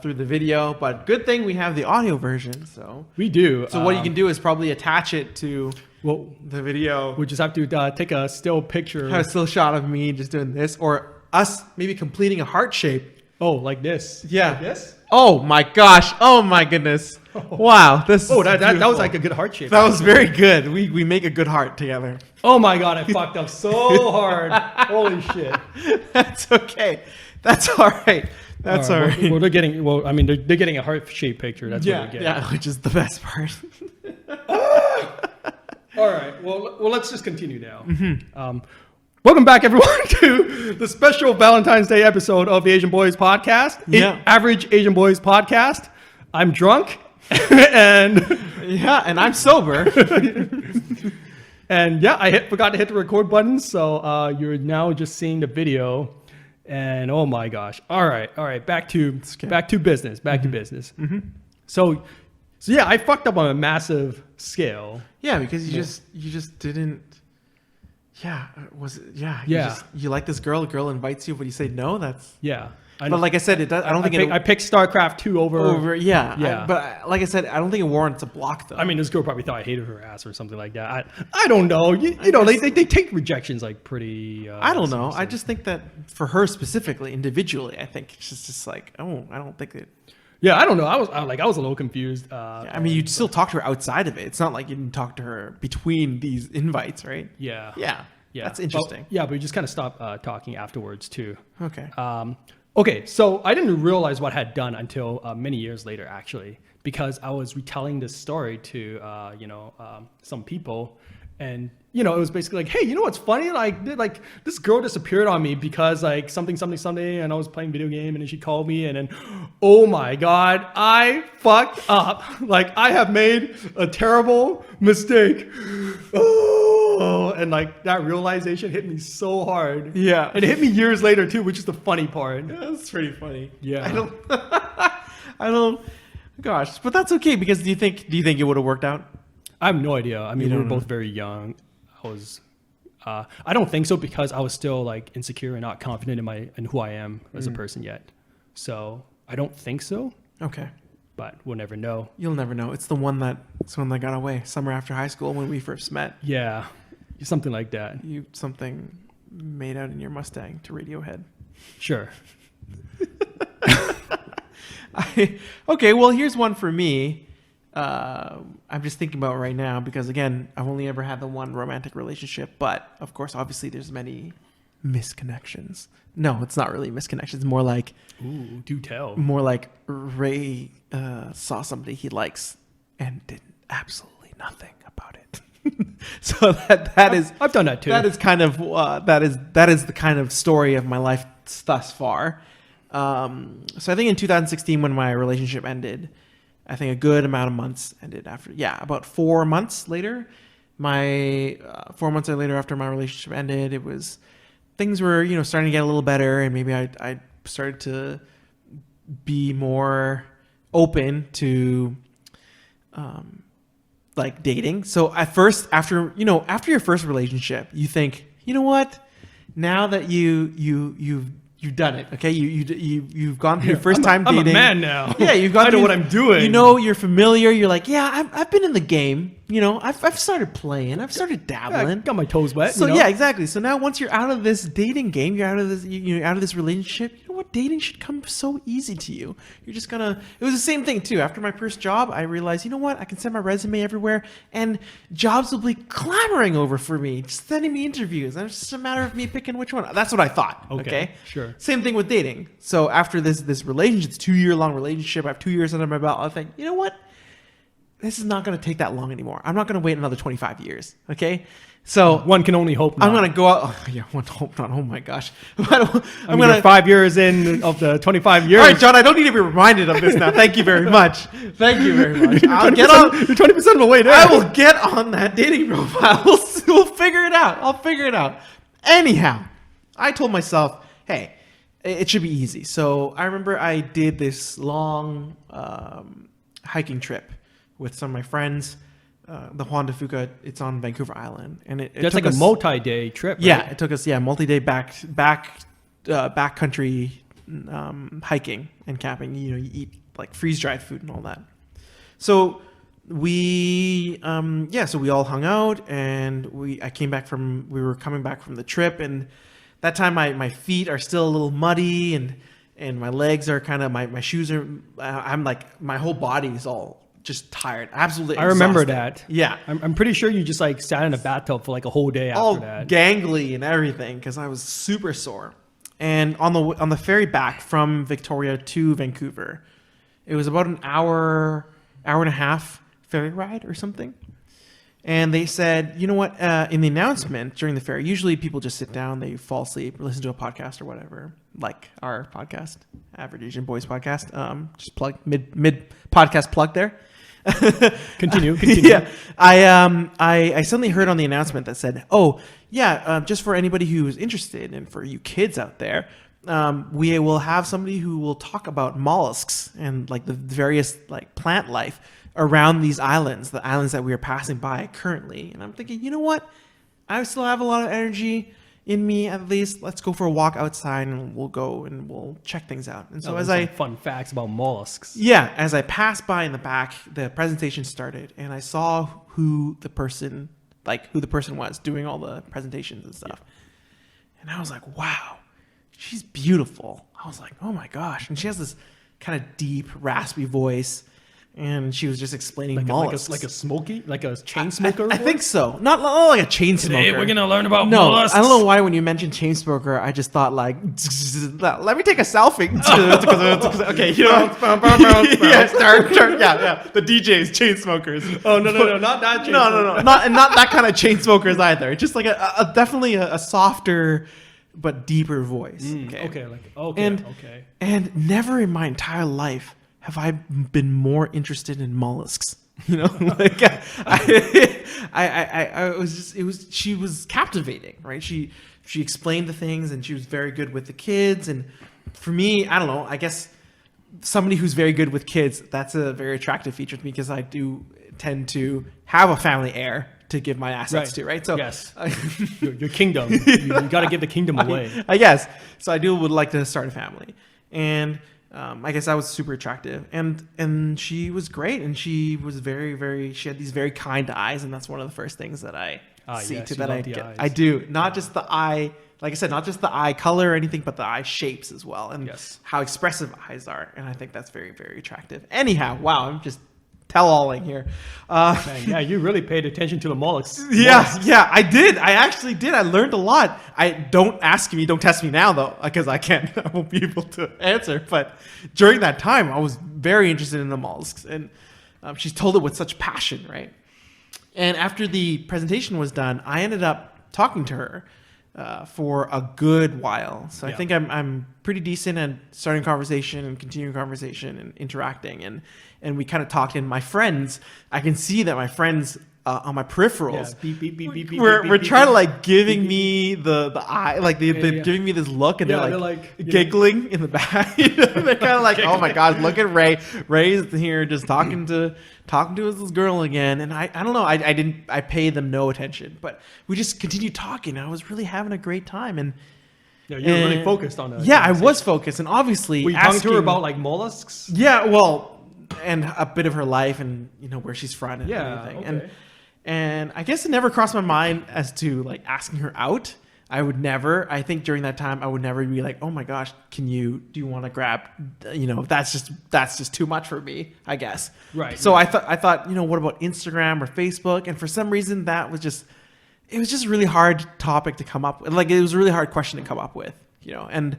B: through the video. But good thing we have the audio version. So
A: we do.
B: So what you can do is probably attach it to the video.
A: We just have to take a still picture.
B: Have a still shot of me just doing this, or us maybe completing a heart shape.
A: Oh, like this.
B: Yeah.
A: Like this.
B: Oh my gosh! Oh my goodness! Wow! This.
A: Oh,
B: is
A: that was
B: beautiful.
A: like a good heart shape.
B: That was very good. We make a good heart together.
A: Oh my god, I fucked up so hard. Holy shit.
B: That's okay. That's all right. That's all right.
A: Well, they're getting. Well, I mean, they're getting a heart shaped picture. That's what they're getting.
B: Yeah, which is the best part.
A: All right. Well, let's just continue now. Welcome back, everyone, to the special Valentine's Day episode of the Asian Boys Podcast.
B: Yeah.
A: Average Asian Boys Podcast. I'm drunk, and
B: Yeah, and I'm sober.
A: and yeah, I forgot to hit the record button, so you're now just seeing the video. And oh my gosh. All right. Back to business. Back to business.
B: Mm-hmm.
A: So yeah, I fucked up on a massive scale.
B: Yeah, because you just didn't. Yeah,
A: Yeah.
B: You like this girl. A girl invites you, but you say no. That's
A: Yeah.
B: But like I said, it does, I don't think
A: I picked StarCraft 2 over.
B: Yeah. But like I said, I don't think it warrants a block though.
A: I mean, this girl probably thought I hated her ass or something like that. I don't know. You know, they take rejections like pretty.
B: I don't know. I just think that for her specifically, individually, I think it's just like, oh, I don't think it.
A: Yeah, I don't know. I was a little confused.
B: I mean, you'd still talk to her outside of it. It's not like you didn't talk to her between these invites, right?
A: Yeah.
B: That's interesting.
A: But we just kind of stopped talking afterwards too.
B: Okay.
A: Okay, so I didn't realize what I had done until many years later, actually, because I was retelling this story to some people, and it was basically like, hey, you know what's funny? Like this girl disappeared on me because like something, and I was playing video game, and then she called me, and then, oh my god, I fucked up. Like I have made a terrible mistake. Oh, and like that realization hit me so hard.
B: Yeah.
A: And it hit me years later too, which is the funny part.
B: Yeah, that's pretty funny.
A: Yeah.
B: I don't. Gosh, but that's okay because do you think it would have worked out?
A: I have no idea. I mean, we were both very young. I don't think so because I was still like insecure and not confident in who I am as a person yet. So I don't think so.
B: Okay.
A: But we'll never know.
B: You'll never know. It's the one that got away summer after high school when we first met.
A: Yeah. Something like that.
B: Something made out in your Mustang to Radiohead.
A: Sure.
B: Okay, well, here's one for me. I'm just thinking about it right now because, again, I've only ever had the one romantic relationship. But, of course, obviously there's many misconnections. No, it's not really misconnections. It's more like...
A: Ooh, do tell.
B: More like Ray saw somebody he likes and did absolutely nothing about it. So that is...
A: I've done that too.
B: That is kind of... that is the kind of story of my life thus far. So I think in 2016 when my relationship ended, I think a good amount of months ended after, about 4 months later. 4 months later after my relationship ended, it was, things were, starting to get a little better, and maybe I started to be more open to, like dating. So at first, after your first relationship, you think, you know what, now that you've done it, okay? You've gone through your first time dating.
A: I'm a man now.
B: Yeah, you've gone.
A: I know what I'm doing.
B: You're familiar. You're like, yeah, I've been in the game. I've started playing. I've started dabbling.
A: Yeah, got my toes wet.
B: So yeah, exactly. So now once you're out of this dating game, you're out of this relationship. You know what? Dating should come so easy to you. You're just gonna. It was the same thing too. After my first job, I realized, you know what? I can send my resume everywhere, and jobs will be clamoring over for me, just sending me interviews. And it's just a matter of me picking which one. That's what I thought. Okay.
A: Sure.
B: Same thing with dating. So after this relationship, it's a 2-year-long relationship. I have 2 years under my belt. I think, you know what? This is not going to take that long anymore. I'm not going to wait another 25 years. Okay. So
A: one can only hope not.
B: I'm going to go out. Oh, yeah, one hope not. Oh my gosh.
A: I'm going to 5 years in of the 25 years.
B: All right, John, I don't need to be reminded of this now. Thank you very much. Thank you very much. I'll get on.
A: You're 20% of the way there.
B: I will get on that dating profile. We'll figure it out. I'll figure it out. Anyhow, I told myself, hey, it should be easy. So I remember I did this long hiking trip with some of my friends. The Juan de Fuca, it's on Vancouver Island, and it
A: that's
B: took
A: like
B: us,
A: a multi-day trip. Right?
B: Yeah, it took us multi-day backcountry hiking and camping. You eat like freeze-dried food and all that. So we all hung out, and we were coming back from the trip, and that time my feet are still a little muddy, and my legs are kind of my shoes are. I'm like my whole body is all just tired, absolutely exhausted.
A: I remember that.
B: Yeah,
A: I'm pretty sure you just like sat in a bathtub for like a whole day after
B: all
A: that.
B: Gangly and everything because I was super sore. And on the ferry back from Victoria to Vancouver, it was about an hour and a half ferry ride or something. And they said, you know what? In the announcement during the ferry, usually people just sit down, they fall asleep, listen to a podcast or whatever, like our podcast, Average Asian Boys podcast. Just plug mid podcast plug there.
A: Continue.
B: Yeah, I suddenly heard on the announcement that said, "Oh, yeah, just for anybody who's interested and for you kids out there, we will have somebody who will talk about mollusks and like the various like plant life around these islands, the islands that we are passing by currently. And I'm thinking, you know what? I still have a lot of energy in me, at least. Let's go for a walk outside and we'll go and we'll check things out. And so as I
A: fun facts about mollusks.
B: Yeah, as I passed by in the back, the presentation started and I saw who the person was doing all the presentations and stuff. Yeah. And I was like, wow, she's beautiful. I was like, oh my gosh. And she has this kind of deep, raspy voice. And she was just explaining mollusks.
A: Like a chain smoker?
B: I think so. Not like a chain smoker.
A: Today we're going to learn about mollusks.
B: I don't know why when you mentioned chain smoker, I just thought like, let me take a selfie. Okay, you know. Yeah, start. Yeah. The DJs, chain smokers.
A: Oh, no, not that chain smoker.
B: No. Not that kind of chain smokers either. Just like definitely a softer but deeper voice.
A: Okay.
B: And never in my entire life have I been more interested in mollusks? You know, like she was captivating, right? She explained the things and she was very good with the kids. And for me, I don't know, I guess somebody who's very good with kids, that's a very attractive feature to me because I do tend to have a family heir to give my assets to, right? So
A: yes, your kingdom, you got to give the kingdom away.
B: I guess. So I would like to start a family. And I guess that was super attractive, and she was great, and she was she had these very kind eyes, and that's one of the first things that I see
A: yes,
B: to that I
A: get.
B: I do, not just the eye, like I said, not just the eye color or anything, but the eye shapes as well, and how expressive eyes are, and I think that's very, very attractive. Anyhow, wow, I'm just tell-alling here.
A: Man, yeah, you really paid attention to the mollusks.
B: Yeah, I did. I actually did. I learned a lot. Don't test me now though, because I won't be able to answer. But during that time, I was very interested in the mollusks, and she's told it with such passion, right? And after the presentation was done, I ended up talking to her for a good while. So I think I'm pretty decent at starting conversation and continuing conversation and interacting. And we kind of talked. And my friends, I can see that my friends on my peripherals, we're trying to like giving me the eye, like they're giving me this look, and they're like giggling in the back. They're kind of like, oh my gosh, look at Ray. Ray's here just talking to this girl again. And I don't know, I paid them no attention, but we just continued talking. And I was really having a great time. And
A: you were really focused on that.
B: Yeah, I was focused, and obviously,
A: were you talking to her about like mollusks?
B: Yeah, well, and a bit of her life, and where she's from, and everything.
A: Okay.
B: And I guess it never crossed my mind as to like asking her out. I think during that time I would never be like, oh my gosh, do you want to grab, that's just too much for me, I guess.
A: Right.
B: So I thought, what about Instagram or Facebook? And for some reason it was just a really hard topic to come up with. Like it was a really hard question to come up with, and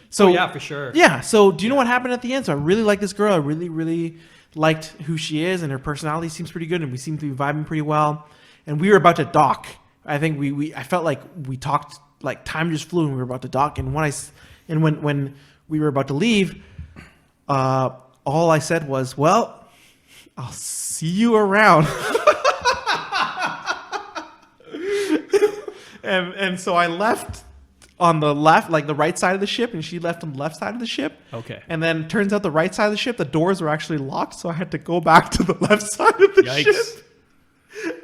B: so.
A: Oh, yeah, for sure.
B: Yeah. So do you know what happened at the end? So I really like this girl. I really, really liked who she is, and her personality seems pretty good, and we seem to be vibing pretty well. And we were about to dock. I think I felt like we talked, like time just flew, and we were about to dock. And when we were about to leave, all I said was, "Well, I'll see you around." and so I left on the left, like the right side of the ship, and she left on the left side of the ship.
A: Okay.
B: And then turns out the right side of the ship, the doors were actually locked, so I had to go back to the left side of the ship.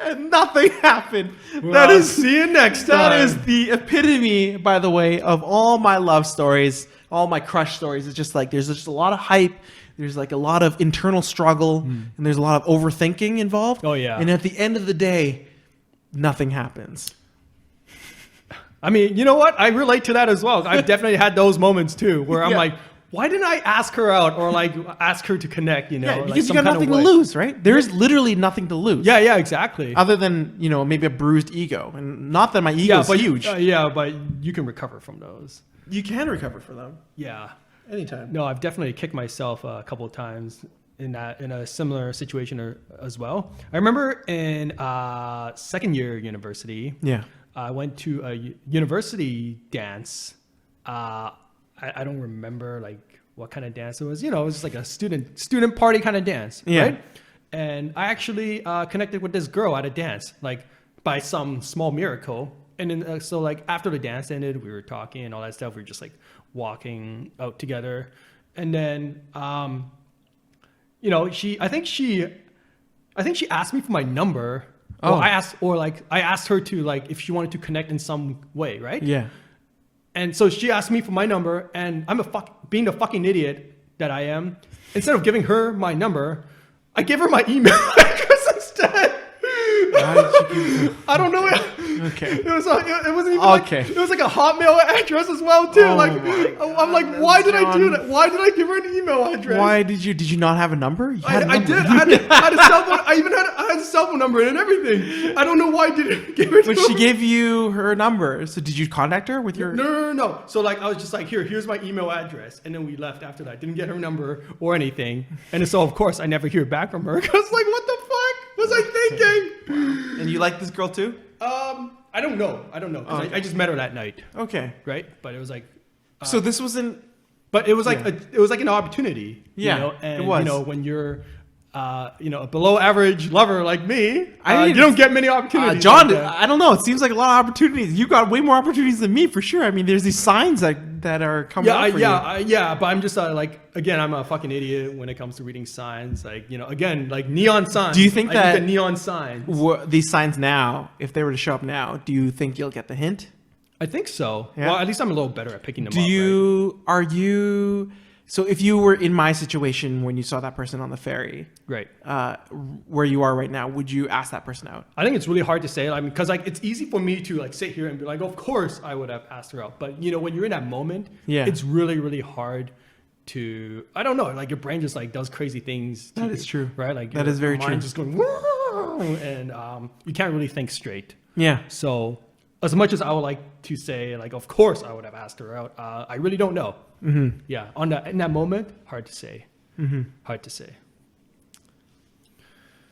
B: And nothing happened.
A: Well, see you next time.
B: That is the epitome, by the way, of all my love stories, all my crush stories. It's just like there's just a lot of hype. There's like a lot of internal struggle, and there's a lot of overthinking involved.
A: Oh, yeah.
B: And at the end of the day, nothing happens.
A: I mean, you know what? I relate to that as well. I've definitely had those moments too, where I'm like, why didn't I ask her out or like ask her to connect?
B: Yeah, because you got nothing to lose, right? There's literally nothing to lose.
A: Yeah, exactly.
B: Other than maybe a bruised ego, and not that my ego is huge.
A: But you can recover from those.
B: You can recover from them.
A: Yeah,
B: anytime.
A: No, I've definitely kicked myself a couple of times in a similar situation as well. I remember in second year university.
B: Yeah.
A: I went to a university dance. I don't remember like what kind of dance it was. It was just like a student party kind of dance, right? And I actually connected with this girl at a dance, like by some small miracle. and then so like after the dance ended, we were talking and all that stuff. We were just like walking out together, and then you know, I think she asked me for my number.
B: Oh.
A: Or I asked her to like if she wanted to connect in some way, right?
B: Yeah.
A: And so she asked me for my number, and being the fucking idiot that I am, instead of giving her my number, I gave her my email address instead.
B: Why did you give
A: I don't know.
B: Okay.
A: It wasn't even
B: Okay.
A: like, it was like a Hotmail address as well too.
B: Oh
A: like
B: my
A: I'm like,
B: God,
A: why did I do
B: John.
A: that? Why did I give her an email address?
B: Why did you not have a number? You had a
A: I
B: number.
A: did. I had a cell phone. I had a cell phone number and everything. I don't know why I didn't give it to
B: But
A: her.
B: she gave you her number. So did you contact her with your?
A: No. So like I was just like, here's my email address, and then we left after that. Didn't get her number or anything, and so of course I never hear back from her. Cause like, what the fuck was I thinking?
B: And you like this girl too?
A: I don't know. 'Cause
B: Okay.
A: I just met her that night,
B: Okay.
A: right? But it was like,
B: So this wasn't.
A: but it was like
B: Yeah.
A: it was like an opportunity.
B: Yeah,
A: you know? And
B: it was.
A: you know, when you're a below average lover like me,
B: I
A: you
B: need-
A: don't get many opportunities.
B: John,
A: like that.
B: I don't know. It seems like a lot of opportunities. You got way more opportunities than me for sure. I mean, there's these signs that are coming up for you.
A: But I'm just like, again, I'm a fucking idiot when it comes to reading signs. Like, you know, again, like neon signs.
B: Do you think
A: I
B: that-
A: look at neon signs?
B: These signs now, if they were to show up now, do you think you'll get the hint?
A: I think so.
B: Yeah.
A: Well, at least I'm a little better at picking them
B: Do
A: up.
B: you? Are you? So if you were in my situation when you saw that person on the ferry,
A: Right.
B: where you are right now, would you ask that person out?
A: I think it's really hard to say. I mean, because like it's easy for me to like sit here and be like, of course I would have asked her out. But you know, when you're in that moment,
B: Yeah.
A: it's really, really hard to. I don't know. Like your brain just like does crazy things.
B: That is true.
A: right? Like
B: That
A: your
B: is very
A: mind
B: true.
A: Just going, "Whoa," and you can't really think straight.
B: Yeah.
A: So as much as I would like to say, like, of course I would have asked her out, I really don't know.
B: Mm-hmm.
A: Yeah, in that moment, hard to say. Hard to say.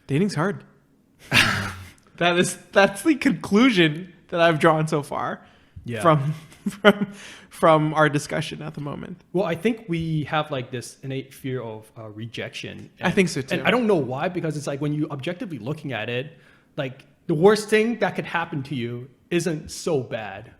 B: Dating's hard. That's the conclusion that I've drawn so far.
A: Yeah.
B: From our discussion at the moment.
A: Well, I think we have like this innate fear of rejection.
B: I think so too.
A: And I don't know why, because it's like when you objectively looking at it, like the worst thing that could happen to you isn't so bad.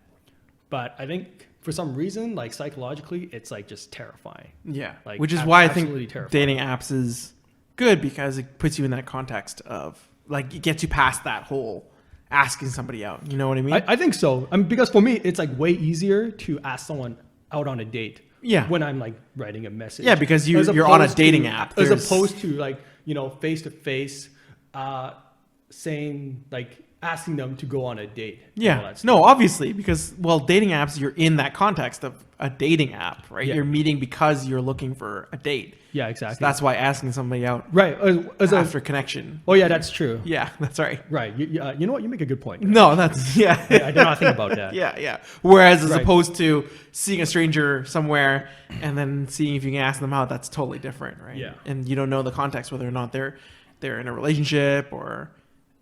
A: But I think for some reason, like psychologically, it's like just terrifying.
B: Yeah.
A: Like,
B: Which is why I
A: absolutely
B: think
A: terrifying.
B: dating apps is good, because it puts you in that context of like it gets you past that whole asking somebody out. You know what I mean?
A: I think so. I mean, because for me, it's like way easier to ask someone out on a date.
B: Yeah.
A: When I'm like writing a message.
B: Yeah, because
A: As
B: you're on a
A: opposed
B: dating
A: to-
B: app.
A: As
B: There's-
A: opposed to like, you know, face to face, saying like asking them to go on a date. and all
B: Yeah.
A: that stuff.
B: No, obviously, because well, dating apps, you're in that context of a dating app, right?
A: Yeah.
B: You're meeting because you're looking for a date.
A: Yeah,
B: So
A: exactly.
B: that's why asking somebody out
A: right.
B: after connection.
A: Oh yeah, that's true.
B: Yeah, that's right.
A: Right. You know what? You make a good point.
B: No, that's yeah.
A: I did not think about that.
B: Yeah. Whereas as
A: Right.
B: opposed to seeing a stranger somewhere and then seeing if you can ask them out, that's totally different, right?
A: Yeah.
B: And you don't know the context, whether or not they're in a relationship, or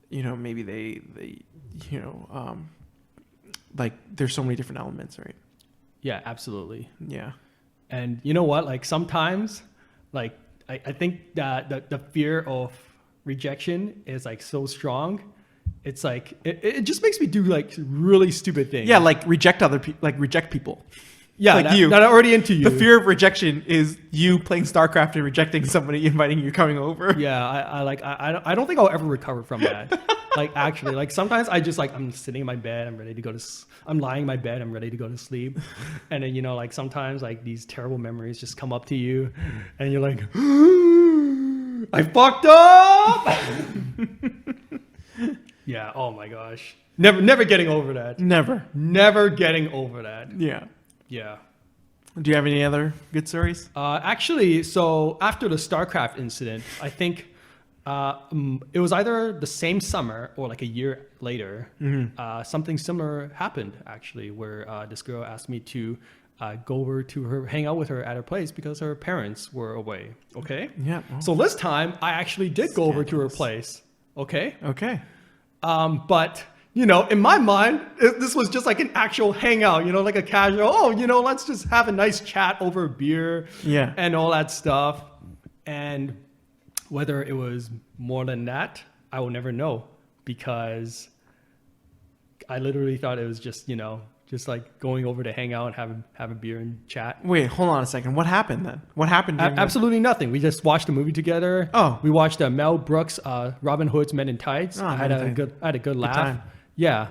B: you know, maybe they you know, like there's so many different elements, right?
A: Yeah, absolutely.
B: Yeah.
A: And you know what? Like sometimes, like I think that the fear of rejection is like so strong. It's like it just makes me do like really stupid things.
B: Yeah, like reject other people, like reject people.
A: yeah,
B: like
A: that,
B: you.
A: that are already into you.
B: The fear of rejection is you playing StarCraft and rejecting somebody inviting you coming over.
A: Yeah, I don't think I'll ever recover from that. Like actually, like sometimes I just like I'm sitting in my bed, I'm ready to go to, I'm lying in my bed, I'm ready to go to sleep, and then you know like sometimes like these terrible memories just come up to you, and you're like, I fucked up. Yeah. Oh my gosh. Never getting over that. Never getting over that.
B: Yeah.
A: Yeah.
B: Do you have any other good stories?
A: Actually, so after the StarCraft incident, I think it was either the same summer or like a year later. Something similar happened actually, where this girl asked me to go over to her, hang out with her at her place because her parents were away. Okay.
B: Yeah.
A: So this time I actually did go over to her place. Okay.
B: Okay.
A: But you know, in my mind, this was just like an actual hangout, you know, like a casual, oh, you know, let's just have a nice chat over beer
B: Yeah.
A: and all that stuff. And whether it was more than that, I will never know, because I literally thought it was just, just like going over to hang out and have a beer and chat.
B: Wait, hold on a second. What happened then? What happened?
A: Absolutely nothing. We just watched a movie together.
B: Oh.
A: We watched Mel Brooks, Robin Hood's Men in Tights.
B: Oh,
A: I had
B: Men in
A: a
B: Tights.
A: good laugh.
B: time.
A: Yeah.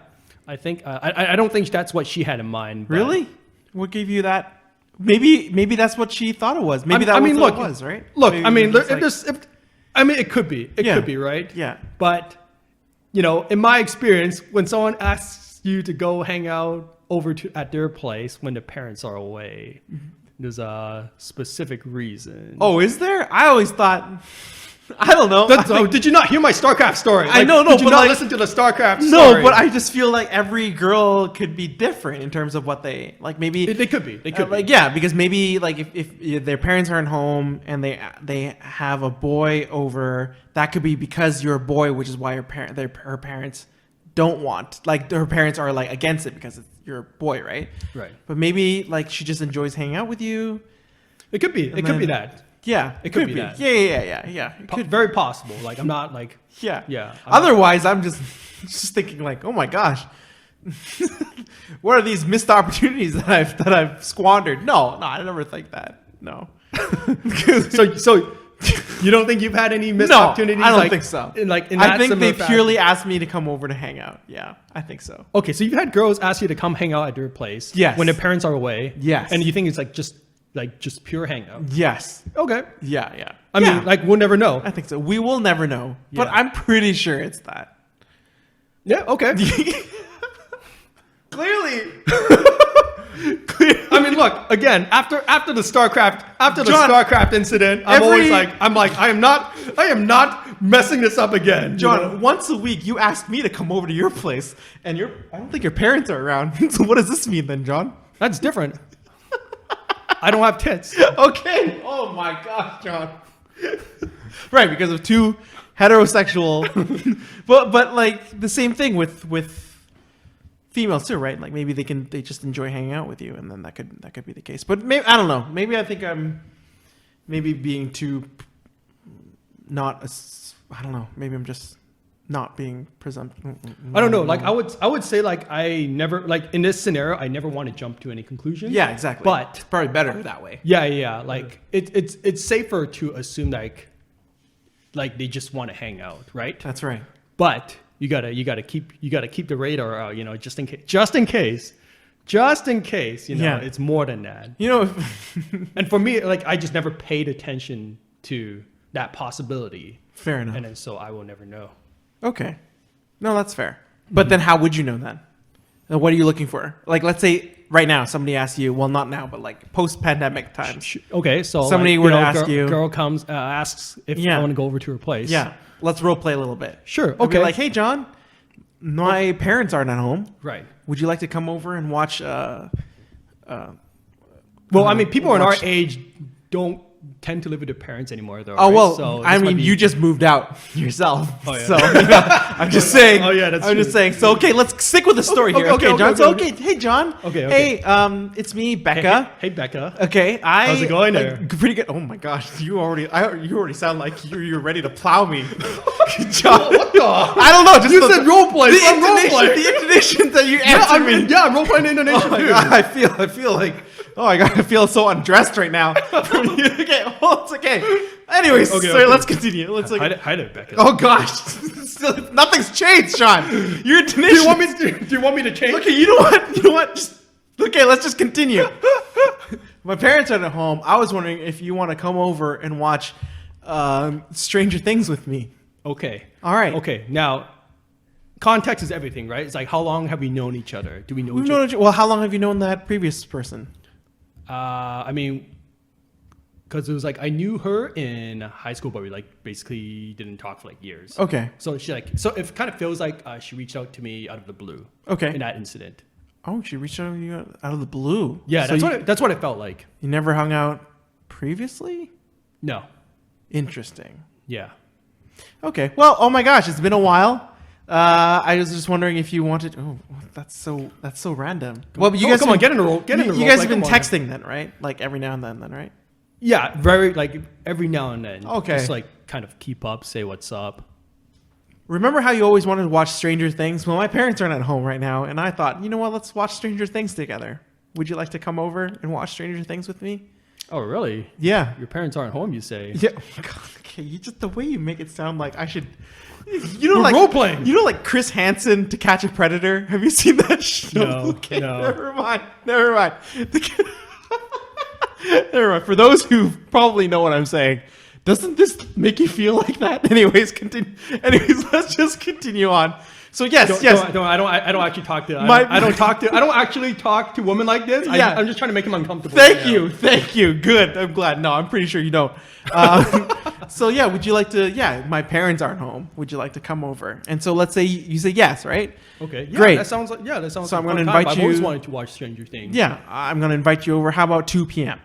A: I think I don't think that's what she had in mind. But
B: Really? What gave you that? Maybe that's what she thought it was. Maybe that was what it was, right?
A: Look,
B: Maybe
A: I mean,
B: it was
A: it could be. It could be, right?
B: Yeah.
A: But, in my experience, when someone asks you to go hang out at their place when the parents are away, there's a specific reason.
B: Oh, is there? I always thought. I don't know.
A: Did you not hear my StarCraft story?
B: I know, no,
A: Did you
B: but
A: not
B: like-
A: listen to the StarCraft story?
B: No, but I just feel like every girl could be different in terms of what they like. Maybe
A: They could be. They could be.
B: like yeah, because maybe like if their parents aren't home and they have a boy over, that could be because you're a boy, which is why her parents don't want, like her parents are like against it because you're a boy, right?
A: Right.
B: But maybe like she just enjoys hanging out with you.
A: It could be. It could be that.
B: Yeah,
A: It could be that.
B: Yeah. It could
A: Very possible. Like, I'm not like...
B: Yeah.
A: Yeah.
B: Otherwise, I'm just thinking like, oh my gosh, what are these missed opportunities that I've squandered? No, I never think that. No.
A: So you don't think you've had any missed
B: No,
A: opportunities?
B: I don't
A: like,
B: think so.
A: In
B: I
A: that
B: think
A: similar
B: they
A: fashion?
B: purely asked me to come over to hang out. Yeah, I think so.
A: Okay, so you've had girls ask you to come hang out at their place.
B: Yes.
A: When their parents are away.
B: Yes.
A: And you think it's just pure hangout.
B: Yes.
A: Okay.
B: Yeah.
A: I mean, like, we'll never know.
B: I think so. We will never know, but
A: Yeah.
B: I'm pretty sure it's that.
A: Yeah. Okay.
B: Clearly.
A: I mean, look, again, after the
B: John,
A: StarCraft incident, I'm like, I am not messing this up again.
B: John, once a week you ask me to come over to your place, and I don't think your parents are around. So what does this mean then, John?
A: That's different. I don't have tits.
B: Okay. Oh my gosh, John. Right, because of two heterosexual, but like the same thing with females too, right? Like maybe they just enjoy hanging out with you, and then that could be the case. But maybe I don't know. Maybe I think I'm being too not. I don't know. Maybe I'm just not being presumptive.
A: I don't know. Like I would say like I never like in this scenario I never want to jump to any conclusions.
B: Yeah, exactly.
A: But
B: it's probably better that way.
A: yeah. Like it's safer to assume like they just want to hang out, right?
B: That's right.
A: But you gotta keep the radar out, just in case,
B: Yeah.
A: it's more than that. And for me, like I just never paid attention to that possibility,
B: Fair enough.
A: and then so I will never know.
B: Okay. No, that's fair. But then how would you know then? What are you looking for? Like, let's say right now somebody asks you, well, not now, but like post-pandemic times.
A: Okay, so
B: Somebody were to ask you-
A: girl comes asks if I want to go over to her place.
B: Yeah. Let's role play a little bit.
A: Sure.
B: We'll be
A: Okay.
B: like, hey, John, my parents aren't at home.
A: Right.
B: Would you like to come over and watch?
A: Well, I mean, people in our
B: watch-
A: age don't tend to live with their parents anymore, though.
B: Oh
A: right?
B: well,
A: So
B: I
A: this might
B: mean,
A: be-
B: you just moved out yourself.
A: Oh, yeah.
B: So I'm just saying.
A: Oh, yeah, that's
B: I'm just
A: true.
B: saying. So okay, let's stick with the story here. Okay, John. So okay, hey, John.
A: Okay.
B: Hey, it's me, Becca.
A: Hey, Becca.
B: Okay,
A: How's it going there?
B: Pretty good. Oh my gosh, you already sound like you're ready to plow me, John.
A: What the?
B: I don't know. Just
A: You said role play.
B: The
A: so I'm role
B: intonation,
A: pllaying.
B: the intonation that you
A: Yeah,
B: answered me.
A: I'm role playing Indonesian
B: Oh my
A: too.
B: God, I feel like. Oh my God, I feel so undressed right now. Okay, it's okay. Anyways,
A: Okay,
B: sorry,
A: okay.
B: let's continue. Let's like.
A: Hi there, Becca.
B: Oh gosh, Still, nothing's changed, Sean. Your
A: do
B: intonation.
A: you want me to change?
B: Okay, you know what? You know what? Let's just continue. My parents aren't at home. I was wondering if you want to come over and watch Stranger Things with me.
A: Okay.
B: All right.
A: Okay. Now, context is everything, right? It's like how long have we known each other? Do we know
B: We've
A: each
B: known
A: other?
B: each- well, how long have you known that previous person?
A: I mean, because it was like I knew her in high school, but we like basically didn't talk for like years.
B: Okay.
A: So it kind of feels like she reached out to me out of the blue.
B: Okay.
A: In that incident.
B: Oh, she reached out to you out of the blue.
A: Yeah,
B: So
A: that's what it felt like.
B: you never hung out previously?
A: No.
B: Interesting.
A: Yeah.
B: Okay. Well, oh my gosh, it's been a while. I was just wondering if you wanted. Oh, that's so random. Well, but you guys
A: come on, get in the role. Get in the
B: You
A: role.
B: guys
A: Like,
B: have been
A: come on.
B: texting then, right? Like every now and then, right?
A: Yeah, very like every now and then.
B: Okay.
A: Just like kind of keep up, say what's up.
B: remember how you always wanted to watch Stranger Things? Well, my parents aren't at home right now, and I thought, you know what? Let's watch Stranger Things together. Would you like to come over and watch Stranger Things with me?
A: Oh, really?
B: Yeah.
A: Your parents aren't home, you say?
B: Yeah. God, okay, you just the way you make it sound like I should. You know,
A: We're
B: like
A: role playing.
B: You know, like Chris Hansen to Catch a Predator. Have you seen that show?
A: No,
B: Okay,
A: no.
B: never mind. Never mind. Never mind. For those who probably know what I'm saying, doesn't this make you feel like that? Anyways, continue. Anyways, let's just continue on. So yes, yes.
A: I don't actually talk to.
B: My-
A: I don't actually talk to women like this.
B: Yeah.
A: I'm just trying to make them uncomfortable.
B: Thank you. Thank you. Good. I'm glad. No, I'm pretty sure you don't. So yeah, would you like to? Yeah, my parents aren't home. Would you like to come over? And so let's say you say yes, right?
A: Okay. Yeah,
B: Great.
A: That sounds like
B: So
A: like
B: I'm
A: a
B: gonna
A: fun time.
B: invite
A: I've always
B: you-
A: wanted to watch Stranger Things.
B: Yeah, I'm gonna invite you over. How about 2 p.m.?